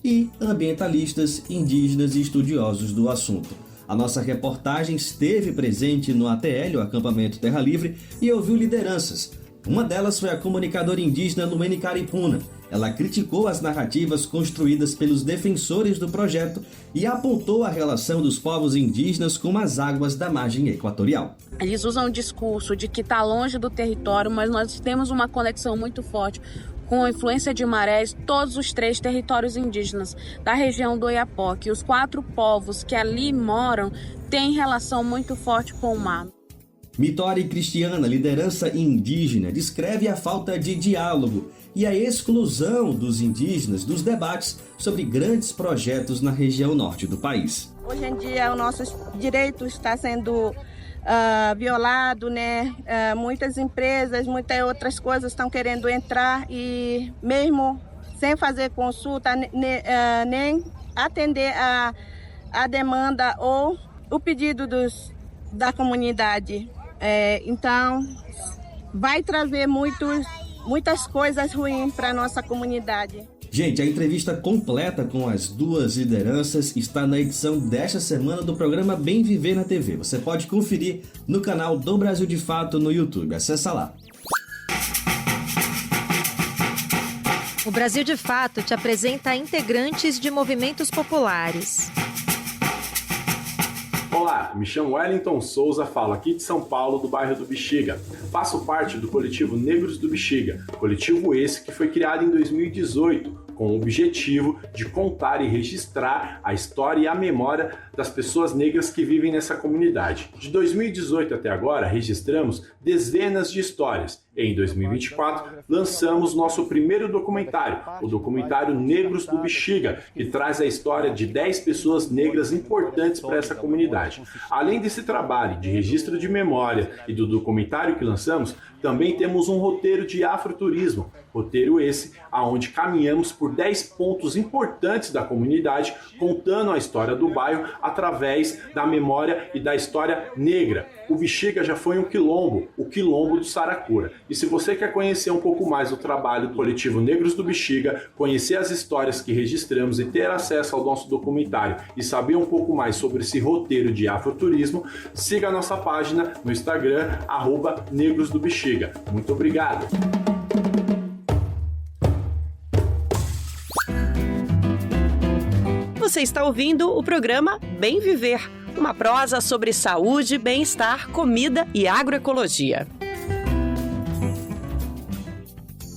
e ambientalistas, indígenas e estudiosos do assunto. A nossa reportagem esteve presente no ATL, o acampamento Terra Livre, e ouviu lideranças. Uma delas foi a comunicadora indígena Luene Caripuna. Ela criticou as narrativas construídas pelos defensores do projeto e apontou a relação dos povos indígenas com as águas da margem equatorial. Eles usam o discurso de que está longe do território, mas nós temos uma conexão muito forte com a influência de marés, todos os 3 territórios indígenas da região do Oiapoque. Os 4 povos que ali moram têm relação muito forte com o mar. Mitori Cristiana, liderança indígena, descreve a falta de diálogo e a exclusão dos indígenas dos debates sobre grandes projetos na região norte do país. Hoje em dia, o nosso direito está sendo violado, né? Muitas empresas, muitas outras coisas estão querendo entrar e mesmo sem fazer consulta, nem atender a demanda ou o pedido da comunidade. Então, vai trazer muitas coisas ruins para a nossa comunidade. Gente, a entrevista completa com as duas lideranças está na edição desta semana do programa Bem Viver na TV. Você pode conferir no canal do Brasil de Fato no YouTube. Acessa lá. O Brasil de Fato te apresenta integrantes de movimentos populares. Olá, me chamo Wellington Souza, falo aqui de São Paulo, do bairro do Bexiga. Faço parte do coletivo Negros do Bexiga, coletivo esse que foi criado em 2018, com o objetivo de contar e registrar a história e a memória das pessoas negras que vivem nessa comunidade. De 2018 até agora, registramos dezenas de histórias. Em 2024, lançamos nosso primeiro documentário, o documentário Negros do Bexiga, que traz a história de 10 pessoas negras importantes para essa comunidade. Além desse trabalho de registro de memória e do documentário que lançamos, também temos um roteiro de afroturismo, roteiro esse aonde caminhamos por 10 pontos importantes da comunidade, contando a história do bairro através da memória e da história negra. O Bexiga já foi um quilombo, o quilombo do Saracura. E se você quer conhecer um pouco mais do trabalho do coletivo Negros do Bexiga, conhecer as histórias que registramos e ter acesso ao nosso documentário e saber um pouco mais sobre esse roteiro de afroturismo, siga a nossa página no Instagram, @Negros do Bexiga. Muito obrigado! Você está ouvindo o programa Bem Viver, uma prosa sobre saúde, bem-estar, comida e agroecologia.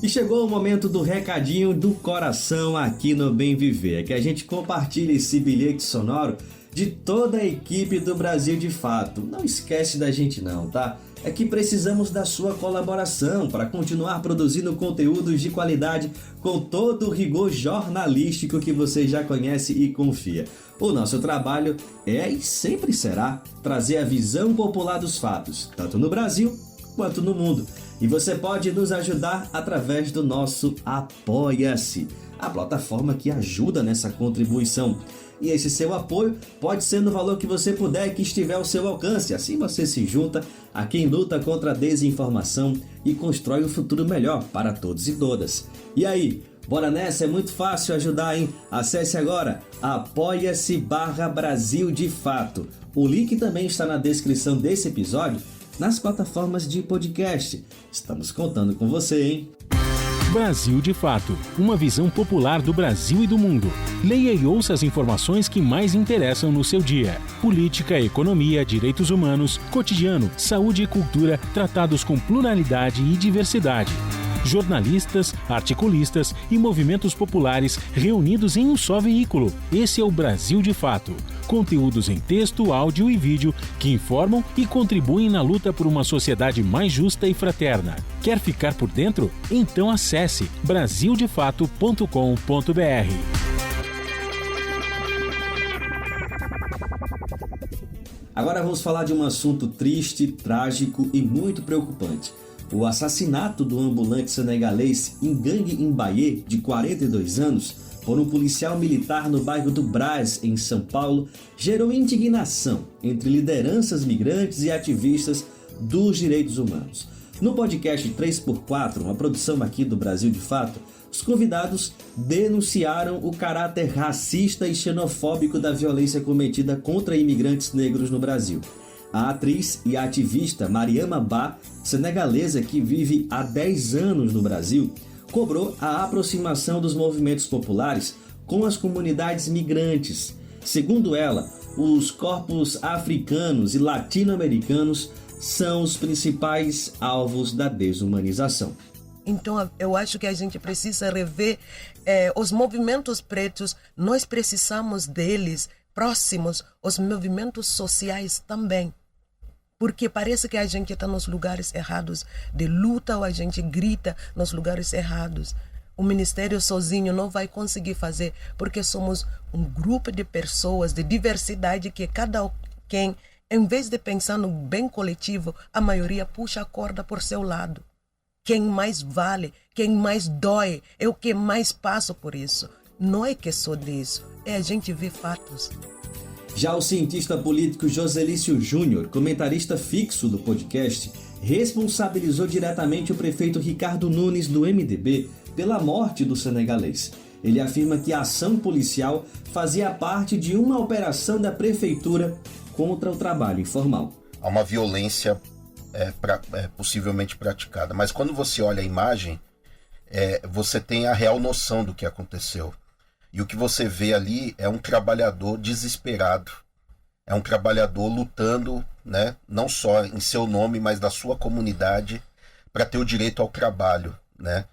E chegou o momento do recadinho do coração aqui no Bem Viver, que a gente compartilha esse bilhete sonoro de toda a equipe do Brasil de Fato. Não esquece da gente não, tá? É que precisamos da sua colaboração para continuar produzindo conteúdos de qualidade com todo o rigor jornalístico que você já conhece e confia. O nosso trabalho é e sempre será trazer a visão popular dos fatos, tanto no Brasil quanto no mundo. E você pode nos ajudar através do nosso Apoia-se, a plataforma que ajuda nessa contribuição. E esse seu apoio pode ser no valor que você puder e que estiver ao seu alcance. Assim você se junta a quem luta contra a desinformação e constrói um futuro melhor para todos e todas. E aí, bora nessa? É muito fácil ajudar, hein? Acesse agora apoia-se/Brasil de Fato. O link também está na descrição desse episódio, nas plataformas de podcast. Estamos contando com você, hein? Brasil de Fato, uma visão popular do Brasil e do mundo. Leia e ouça as informações que mais interessam no seu dia. Política, economia, direitos humanos, cotidiano, saúde e cultura, tratados com pluralidade e diversidade. Jornalistas, articulistas e movimentos populares reunidos em um só veículo. Esse é o Brasil de Fato. Conteúdos em texto, áudio e vídeo que informam e contribuem na luta por uma sociedade mais justa e fraterna. Quer ficar por dentro? Então acesse brasildefato.com.br. Agora vamos falar de um assunto triste, trágico e muito preocupante. O assassinato do ambulante senegalês Ngangue Mbaye, de 42 anos, por um policial militar no bairro do Brás, em São Paulo, gerou indignação entre lideranças migrantes e ativistas dos direitos humanos. No podcast 3x4, uma produção aqui do Brasil de Fato, os convidados denunciaram o caráter racista e xenofóbico da violência cometida contra imigrantes negros no Brasil. A atriz e ativista Mariama Ba, senegalesa que vive há 10 anos no Brasil, cobrou a aproximação dos movimentos populares com as comunidades migrantes. Segundo ela, os corpos africanos e latino-americanos são os principais alvos da desumanização. Então, eu acho que a gente precisa rever os movimentos pretos. Nós precisamos deles próximos, os movimentos sociais também. Porque parece que a gente está nos lugares errados de luta ou a gente grita nos lugares errados. O Ministério sozinho não vai conseguir fazer, porque somos um grupo de pessoas, de diversidade, que cada quem, em vez de pensar no bem coletivo, a maioria puxa a corda por seu lado. Quem mais vale, quem mais dói, é o que mais passa por isso. Não é que só disso, é a gente ver fatos. Já o cientista político Joselício Júnior, comentarista fixo do podcast, responsabilizou diretamente o prefeito Ricardo Nunes, do MDB, pela morte do senegalês. Ele afirma que a ação policial fazia parte de uma operação da prefeitura contra o trabalho informal. Há uma violência possivelmente praticada, mas quando você olha a imagem, você tem a real noção do que aconteceu. E o que você vê ali é um trabalhador desesperado, é um trabalhador lutando, né, não só em seu nome, mas da sua comunidade, para ter o direito ao trabalho, né?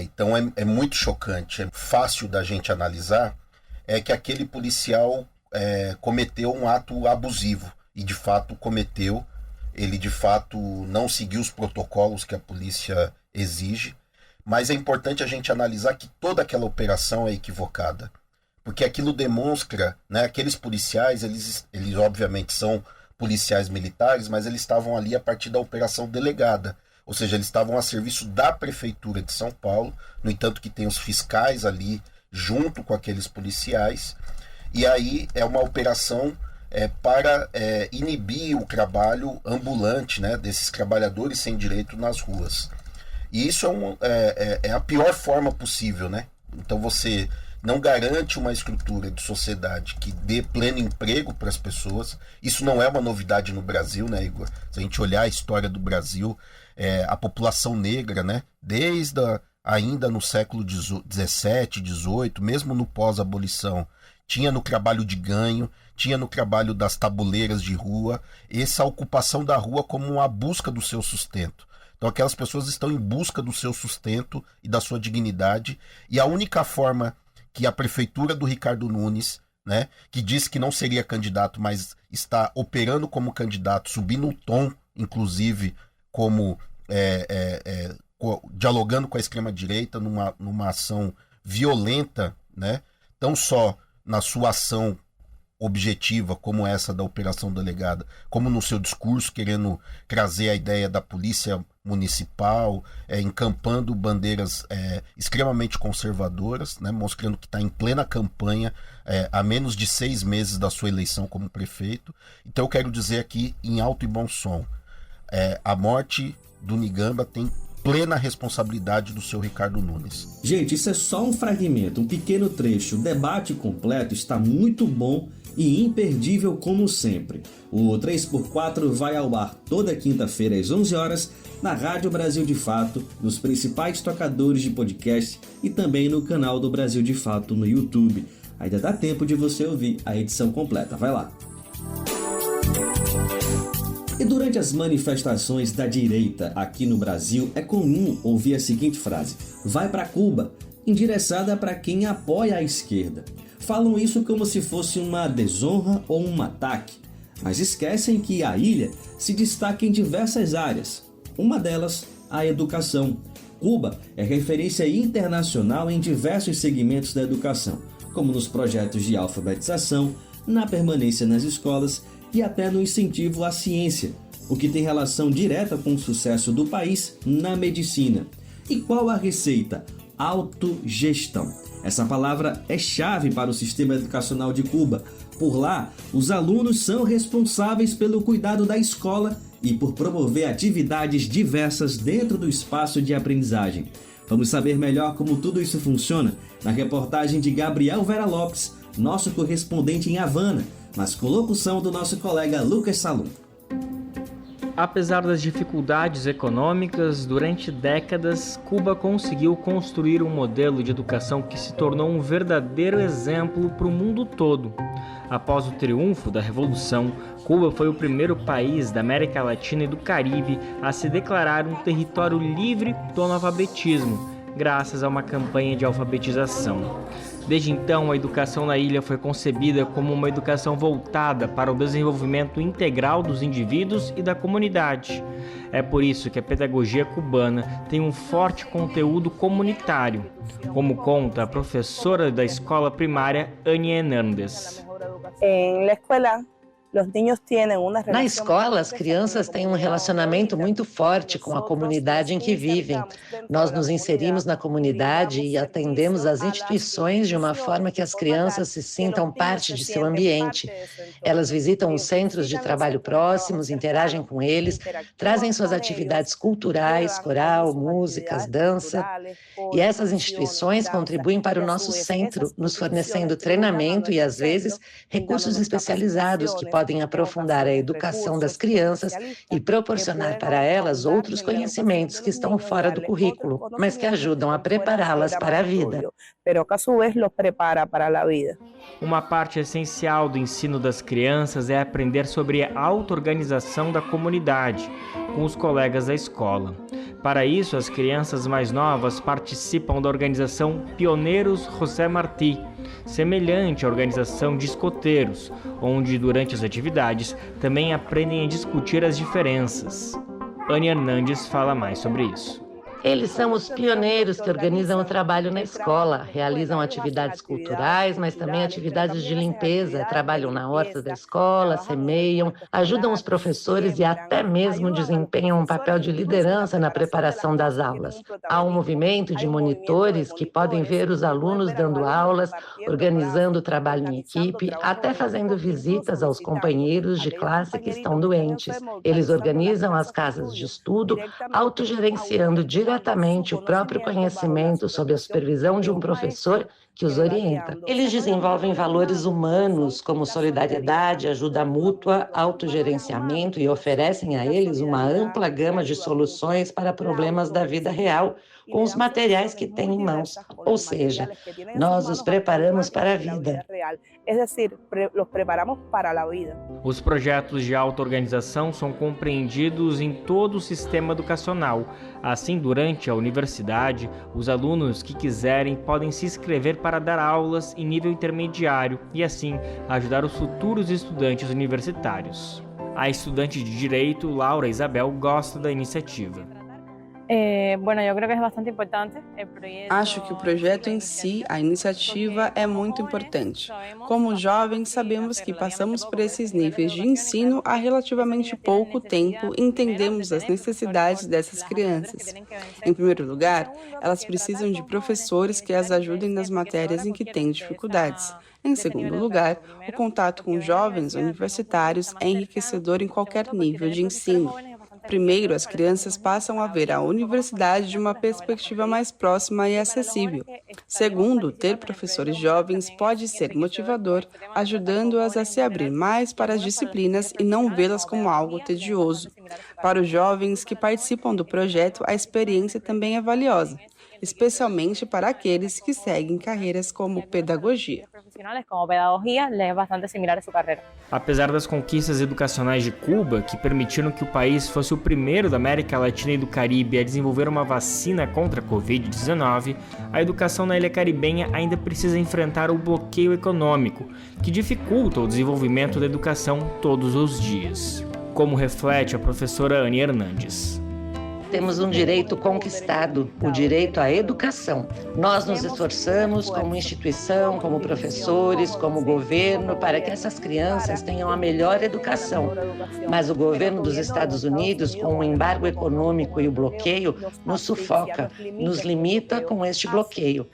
Então é muito chocante, é fácil da gente analisar, que aquele policial cometeu um ato abusivo, e de fato cometeu, ele de fato não seguiu os protocolos que a polícia exige. Mas é importante a gente analisar que toda aquela operação é equivocada. Porque aquilo demonstra, né, aqueles policiais, eles obviamente são policiais militares, mas eles estavam ali a partir da operação delegada. Ou seja, eles estavam a serviço da Prefeitura de São Paulo, no entanto que tem os fiscais ali junto com aqueles policiais. E aí é uma operação para inibir o trabalho ambulante, né, desses trabalhadores sem direito nas ruas. E isso é a pior forma possível, né? Então você não garante uma estrutura de sociedade que dê pleno emprego para as pessoas. Isso não é uma novidade no Brasil, né, Igor? Se a gente olhar a história do Brasil, a população negra, né, desde ainda no século XVII, XVIII, mesmo no pós-abolição, tinha no trabalho de ganho, tinha no trabalho das tabuleiras de rua, essa ocupação da rua como uma busca do seu sustento. Então aquelas pessoas estão em busca do seu sustento e da sua dignidade, e a única forma que a prefeitura do Ricardo Nunes, né, que disse que não seria candidato, mas está operando como candidato, subindo o tom, inclusive, como dialogando com a extrema-direita numa ação violenta, né, não só na sua ação objetiva, como essa da Operação Delegada, como no seu discurso, querendo trazer a ideia da polícia municipal, encampando bandeiras extremamente conservadoras, né, mostrando que está em plena campanha, a menos de 6 meses da sua eleição como prefeito. Então eu quero dizer aqui, em alto e bom som, a morte do Nigamba tem plena responsabilidade do seu Ricardo Nunes. Gente, isso é só um fragmento, um pequeno trecho. O debate completo está muito bom e imperdível como sempre. O 3x4 vai ao ar toda quinta-feira às 11 horas na Rádio Brasil de Fato, nos principais tocadores de podcast e também no canal do Brasil de Fato no YouTube. Ainda dá tempo de você ouvir a edição completa. Vai lá! E durante as manifestações da direita aqui no Brasil, é comum ouvir a seguinte frase: vai para Cuba, endereçada para quem apoia a esquerda. Falam isso como se fosse uma desonra ou um ataque, mas esquecem que a ilha se destaca em diversas áreas. Uma delas, a educação. Cuba é referência internacional em diversos segmentos da educação, como nos projetos de alfabetização, na permanência nas escolas e até no incentivo à ciência, o que tem relação direta com o sucesso do país na medicina. E qual a receita? Autogestão. Essa palavra é chave para o sistema educacional de Cuba. Por lá, os alunos são responsáveis pelo cuidado da escola e por promover atividades diversas dentro do espaço de aprendizagem. Vamos saber melhor como tudo isso funciona na reportagem de Gabriel Vera Lopes, nosso correspondente em Havana, mas com locução do nosso colega Lucas Salum. Apesar das dificuldades econômicas, durante décadas, Cuba conseguiu construir um modelo de educação que se tornou um verdadeiro exemplo para o mundo todo. Após o triunfo da Revolução, Cuba foi o primeiro país da América Latina e do Caribe a se declarar um território livre do analfabetismo, graças a uma campanha de alfabetização. Desde então, a educação na ilha foi concebida como uma educação voltada para o desenvolvimento integral dos indivíduos e da comunidade. É por isso que a pedagogia cubana tem um forte conteúdo comunitário, como conta a professora da escola primária, Ania Hernández. Na escola, as crianças têm um relacionamento muito forte com a comunidade em que vivem. Nós nos inserimos na comunidade e atendemos às instituições de uma forma que as crianças se sintam parte de seu ambiente. Elas visitam os centros de trabalho próximos, interagem com eles, trazem suas atividades culturais, coral, músicas, dança. E essas instituições contribuem para o nosso centro, nos fornecendo treinamento e, às vezes, recursos especializados que podem aprofundar a educação das crianças e proporcionar para elas outros conhecimentos que estão fora do currículo, mas que ajudam a prepará-las para a vida. Uma parte essencial do ensino das crianças é aprender sobre a auto-organização da comunidade, com os colegas da escola. Para isso, as crianças mais novas participam da organização Pioneiros José Martí, semelhante à organização de escoteiros, onde, durante as atividades, também aprendem a discutir as diferenças. Ania Hernández fala mais sobre isso. Eles são os pioneiros que organizam o trabalho na escola, realizam atividades culturais, mas também atividades de limpeza, trabalham na horta da escola, semeiam, ajudam os professores e até mesmo desempenham um papel de liderança na preparação das aulas. Há um movimento de monitores que podem ver os alunos dando aulas, organizando o trabalho em equipe, até fazendo visitas aos companheiros de classe que estão doentes. Eles organizam as casas de estudo, autogerenciando diretamente o próprio conhecimento sob a supervisão de um professor que os orienta. Eles desenvolvem valores humanos como solidariedade, ajuda mútua, autogerenciamento e oferecem a eles uma ampla gama de soluções para problemas da vida real, com os materiais que têm em mãos. Ou seja, nós os preparamos para a vida. es decir, los preparamos para la vida. Os projetos de auto-organização são compreendidos em todo o sistema educacional. Assim, durante a universidade, os alunos que quiserem podem se inscrever para dar aulas em nível intermediário e, assim, ajudar os futuros estudantes universitários. A estudante de Direito, Laura Isabel, gosta da iniciativa. Acho que o projeto em si, a iniciativa, é muito importante. Como jovens, sabemos que passamos por esses níveis de ensino há relativamente pouco tempo e entendemos as necessidades dessas crianças. Em primeiro lugar, elas precisam de professores que as ajudem nas matérias em que têm dificuldades. Em segundo lugar, o contato com jovens universitários é enriquecedor em qualquer nível de ensino. Primeiro, as crianças passam a ver a universidade de uma perspectiva mais próxima e acessível. Segundo, ter professores jovens pode ser motivador, ajudando-as a se abrir mais para as disciplinas e não vê-las como algo tedioso. Para os jovens que participam do projeto, a experiência também é valiosa, especialmente para aqueles que seguem carreiras como pedagogia. Apesar das conquistas educacionais de Cuba, que permitiram que o país fosse o primeiro da América Latina e do Caribe a desenvolver uma vacina contra a Covid-19, a educação na ilha caribenha ainda precisa enfrentar o bloqueio econômico, que dificulta o desenvolvimento da educação todos os dias, como reflete a professora Anny Hernandes. Temos um direito conquistado, o direito à educação. Nós nos esforçamos como instituição, como professores, como governo, para que essas crianças tenham a melhor educação. Mas o governo dos Estados Unidos, com o embargo econômico e o bloqueio, nos sufoca, nos limita com este bloqueio.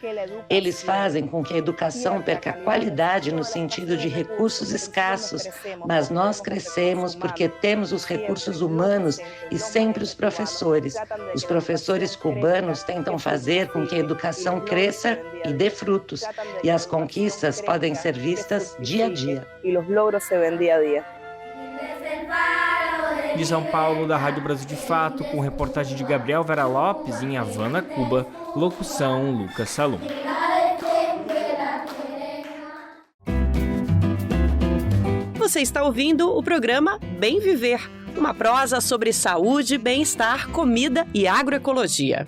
Eles fazem com que a educação perca qualidade no sentido de recursos escassos, mas nós crescemos porque temos os recursos humanos e sempre os professores. Os professores cubanos tentam fazer com que a educação cresça e dê frutos, e as conquistas podem ser vistas dia a dia. De São Paulo, da Rádio Brasil de Fato, com reportagem de Gabriel Vera Lopes em Havana, Cuba, locução Lucas Salum. Você está ouvindo o programa Bem Viver, uma prosa sobre saúde, bem-estar, comida e agroecologia.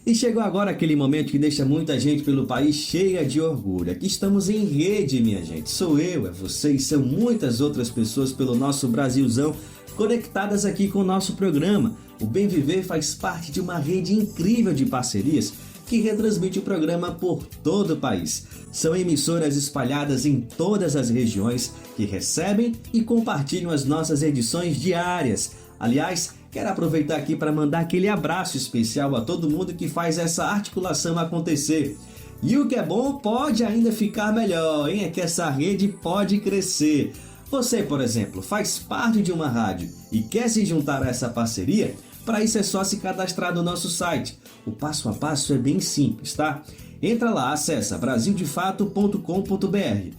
E chegou agora aquele momento que deixa muita gente pelo país cheia de orgulho. Aqui estamos em rede, minha gente. Sou eu, é você e são muitas outras pessoas pelo nosso Brasilzão conectadas aqui com o nosso programa. O Bem Viver faz parte de uma rede incrível de parcerias que retransmite o programa por todo o país. São emissoras espalhadas em todas as regiões que recebem e compartilham as nossas edições diárias. Aliás, quero aproveitar aqui para mandar aquele abraço especial a todo mundo que faz essa articulação acontecer. E o que é bom pode ainda ficar melhor, hein? É que essa rede pode crescer. Você, por exemplo, faz parte de uma rádio e quer se juntar a essa parceria? Para isso é só se cadastrar no nosso site. O passo a passo é bem simples, tá? Entra lá, acessa brasildefato.com.br.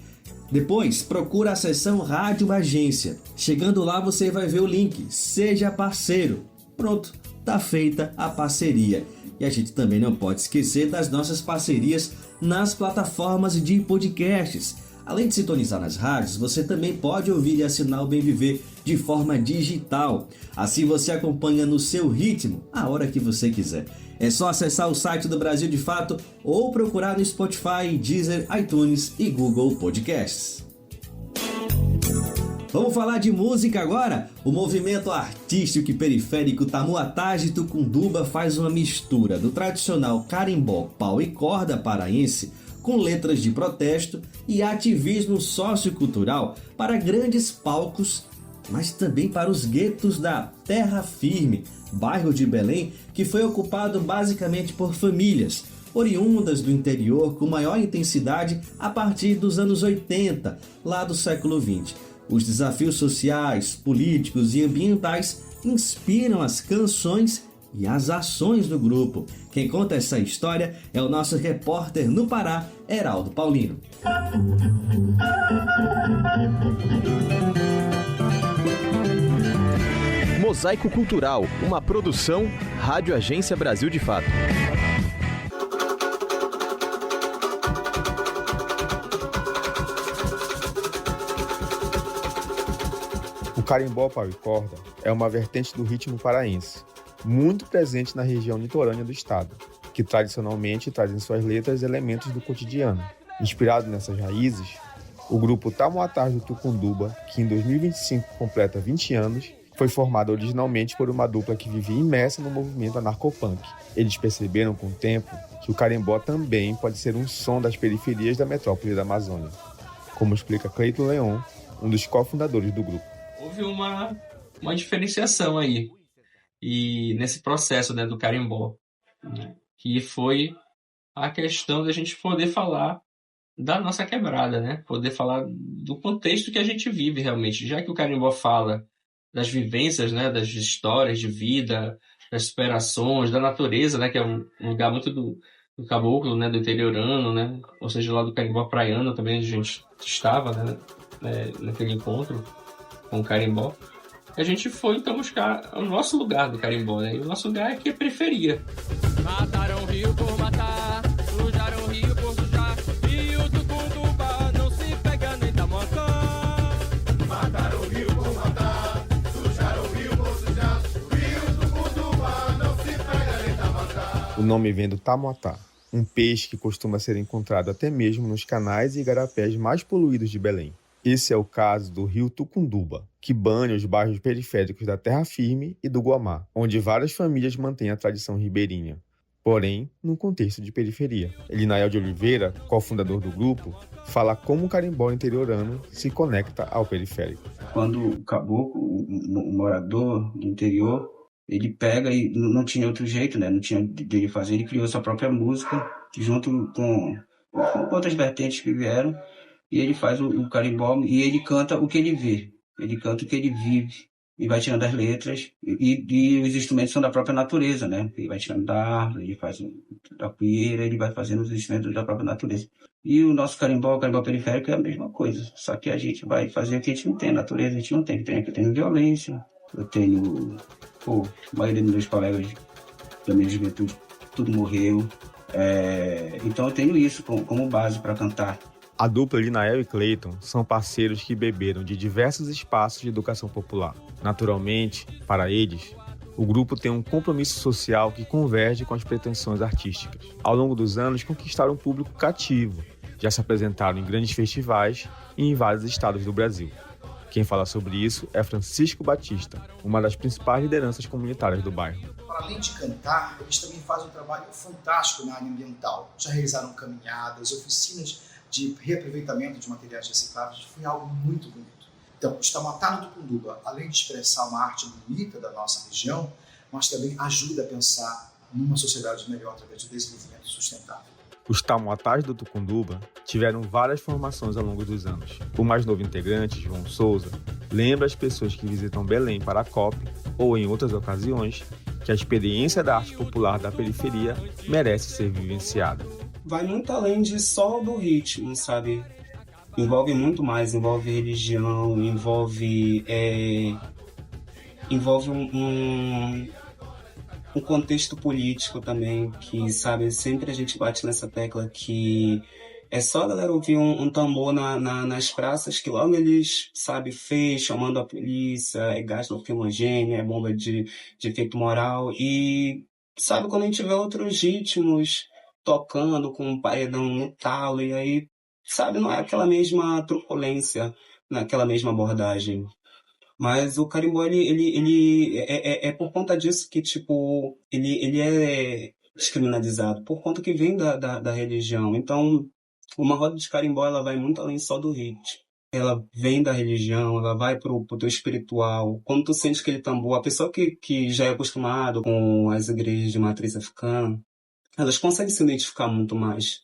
Depois, procura a seção Rádio Agência. Chegando lá, você vai ver o link Seja Parceiro. Pronto, tá feita a parceria. E a gente também não pode esquecer das nossas parcerias nas plataformas de podcasts. Além de sintonizar nas rádios, você também pode ouvir e assinar o Bem Viver de forma digital. Assim você acompanha no seu ritmo, a hora que você quiser. É só acessar o site do Brasil de Fato ou procurar no Spotify, Deezer, iTunes e Google Podcasts. Vamos falar de música agora? O movimento artístico e periférico Tamuatá de Tucunduba faz uma mistura do tradicional carimbó, pau e corda paraense com letras de protesto e ativismo sociocultural para grandes palcos, mas também para os guetos da Terra Firme, bairro de Belém, que foi ocupado basicamente por famílias oriundas do interior com maior intensidade a partir dos anos 80, lá do século XX. Os desafios sociais, políticos e ambientais inspiram as canções e as ações do grupo. Quem conta essa história é o nosso repórter no Pará, Heraldo Paulino. Mosaico Cultural, uma produção Rádio Agência Brasil de Fato. carimbó pau e corda é uma vertente do ritmo paraense, muito presente na região litorânea do estado, que tradicionalmente traz em suas letras elementos do cotidiano. Inspirado nessas raízes, o grupo Tamoatás do Tucunduba, que em 2025 completa 20 anos, foi formado originalmente por uma dupla que vivia imersa no movimento anarcopunk. Eles perceberam com o tempo que o carimbó também pode ser um som das periferias da metrópole da Amazônia, como explica Cleiton Leon, um dos cofundadores do grupo. Houve uma diferenciação aí, e nesse processo, né, do carimbó, né, que foi a questão da gente poder falar da nossa quebrada, né? Poder falar do contexto que a gente vive realmente, já que o carimbó fala das vivências, né, das histórias de vida, das superações, da natureza, né, que é um lugar muito do caboclo, né, do interiorano, né, ou seja, lá do carimbó praiano também a gente estava, né, naquele encontro com o carimbó. A gente foi então buscar o nosso lugar do carimbó, né, e o nosso lugar aqui é a periferia. Mataram o rio por matar, sujaram o rio por sujar, e o Tucunduba não se pega nem Tamoatá. Mataram o rio por matar, sujaram o rio por sujar, e o Tucunduba não se pega nem Tamoatá. O nome vem do tamoatá, um peixe que costuma ser encontrado até mesmo nos canais e igarapés mais poluídos de Belém. Esse é o caso do rio Tucunduba, que banha os bairros periféricos da Terra Firme e do Guamá, onde várias famílias mantêm a tradição ribeirinha, porém, num contexto de periferia. Elinael de Oliveira, cofundador do grupo, fala como o carimbó interiorano se conecta ao periférico. Quando o caboclo, o morador do interior, ele pega e não tinha outro jeito, né? Não tinha dele fazer, ele criou sua própria música, junto com outras vertentes que vieram, e ele faz o carimbó e ele canta o que ele vê, ele canta o que ele vive, e vai tirando as letras, e os instrumentos são da própria natureza, né? Ele vai tirando da árvore, ele faz da poeira, ele vai fazendo os instrumentos da própria natureza. E o nosso carimbó, o carimbó periférico, é a mesma coisa, só que a gente vai fazer o que a gente não tem, a natureza a gente não tem. Eu tenho violência, eu tenho... a maioria dos meus colegas da minha juventude, tudo morreu. Então eu tenho isso como base para cantar. A dupla Elinael e Cleiton são parceiros que beberam de diversos espaços de educação popular. Naturalmente, para eles, o grupo tem um compromisso social que converge com as pretensões artísticas. Ao longo dos anos, conquistaram um público cativo. Já se apresentaram em grandes festivais e em vários estados do Brasil. Quem fala sobre isso é Francisco Batista, uma das principais lideranças comunitárias do bairro. Para além de cantar, eles também fazem um trabalho fantástico na área ambiental. Já realizaram caminhadas, oficinas de reaproveitamento de materiais recicláveis. Foi algo muito bonito. Então, o Tamoatá no Tucunduba, além de expressar uma arte bonita da nossa região, mas também ajuda a pensar numa sociedade melhor através do desenvolvimento sustentável. Os Tamoatás do Tucunduba tiveram várias formações ao longo dos anos. O mais novo integrante, João Souza, lembra as pessoas que visitam Belém para a COP ou em outras ocasiões que a experiência da arte popular da periferia merece ser vivenciada. Vai muito além de só do ritmo, sabe? Envolve muito mais, envolve religião, envolve um contexto político também, que, sabe, sempre a gente bate nessa tecla que é só a galera ouvir um tambor nas praças que logo eles, sabe, fecham, mandam a polícia, é gás lacrimogêneo, é bomba de efeito moral. E, sabe, quando a gente vê outros ritmos tocando com um paredão no talo, e aí, sabe, não é aquela mesma truculência, naquela mesma abordagem. Mas o carimbó, ele é por conta disso que, tipo, ele é descriminalizado, por conta que vem da religião. Então, uma roda de carimbó, ela vai muito além só do ritmo. Ela vem da religião, ela vai pro teu espiritual. Quando tu sente aquele tambor, a pessoa que já é acostumada com as igrejas de matriz africana, elas conseguem se identificar muito mais,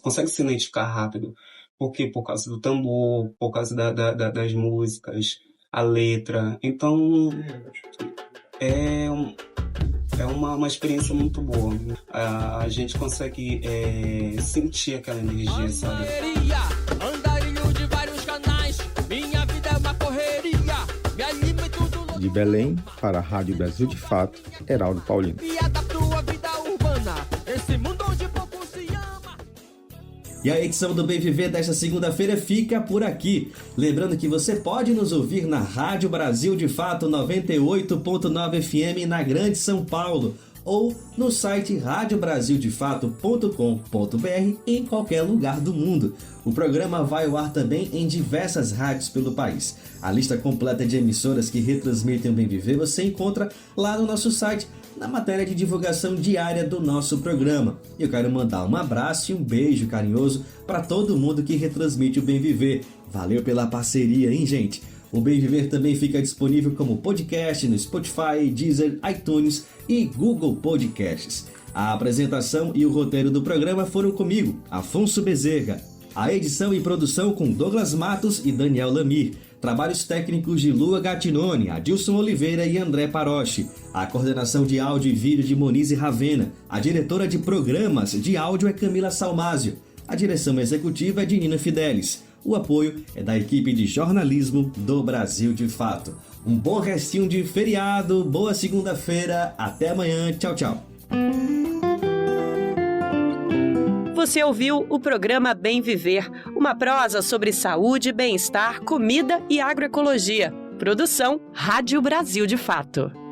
conseguem se identificar rápido. Por quê? Por causa do tambor, por causa das músicas, a letra. Então, é uma experiência muito boa. A gente consegue sentir aquela energia, sabe? Andarilho de vários canais, minha vida é uma correria, me alimento do... De Belém, para a Rádio Brasil de Fato, Heraldo Paulino. E a edição do Bem Viver desta segunda-feira fica por aqui. Lembrando que você pode nos ouvir na Rádio Brasil de Fato 98.9 FM na Grande São Paulo ou no site radiobrasildefato.com.br em qualquer lugar do mundo. O programa vai ao ar também em diversas rádios pelo país. A lista completa de emissoras que retransmitem o Bem Viver você encontra lá no nosso site, na matéria de divulgação diária do nosso programa. Eu quero mandar um abraço e um beijo carinhoso para todo mundo que retransmite o Bem Viver. Valeu pela parceria, hein, gente? O Bem Viver também fica disponível como podcast no Spotify, Deezer, iTunes e Google Podcasts. A apresentação e o roteiro do programa foram comigo, Afonso Bezerra. A edição e produção com Douglas Matos e Daniel Lamir. Trabalhos técnicos de Lua Gattinone, Adilson Oliveira e André Paroche. A coordenação de áudio e vídeo de Monize Ravena. A diretora de programas de áudio é Camila Salmásio. A direção executiva é de Nina Fidelis. O apoio é da equipe de jornalismo do Brasil de Fato. Um bom restinho de feriado, boa segunda-feira, até amanhã, tchau, tchau. Você ouviu o programa Bem Viver, uma prosa sobre saúde, bem-estar, comida e agroecologia. Produção Rádio Brasil de Fato.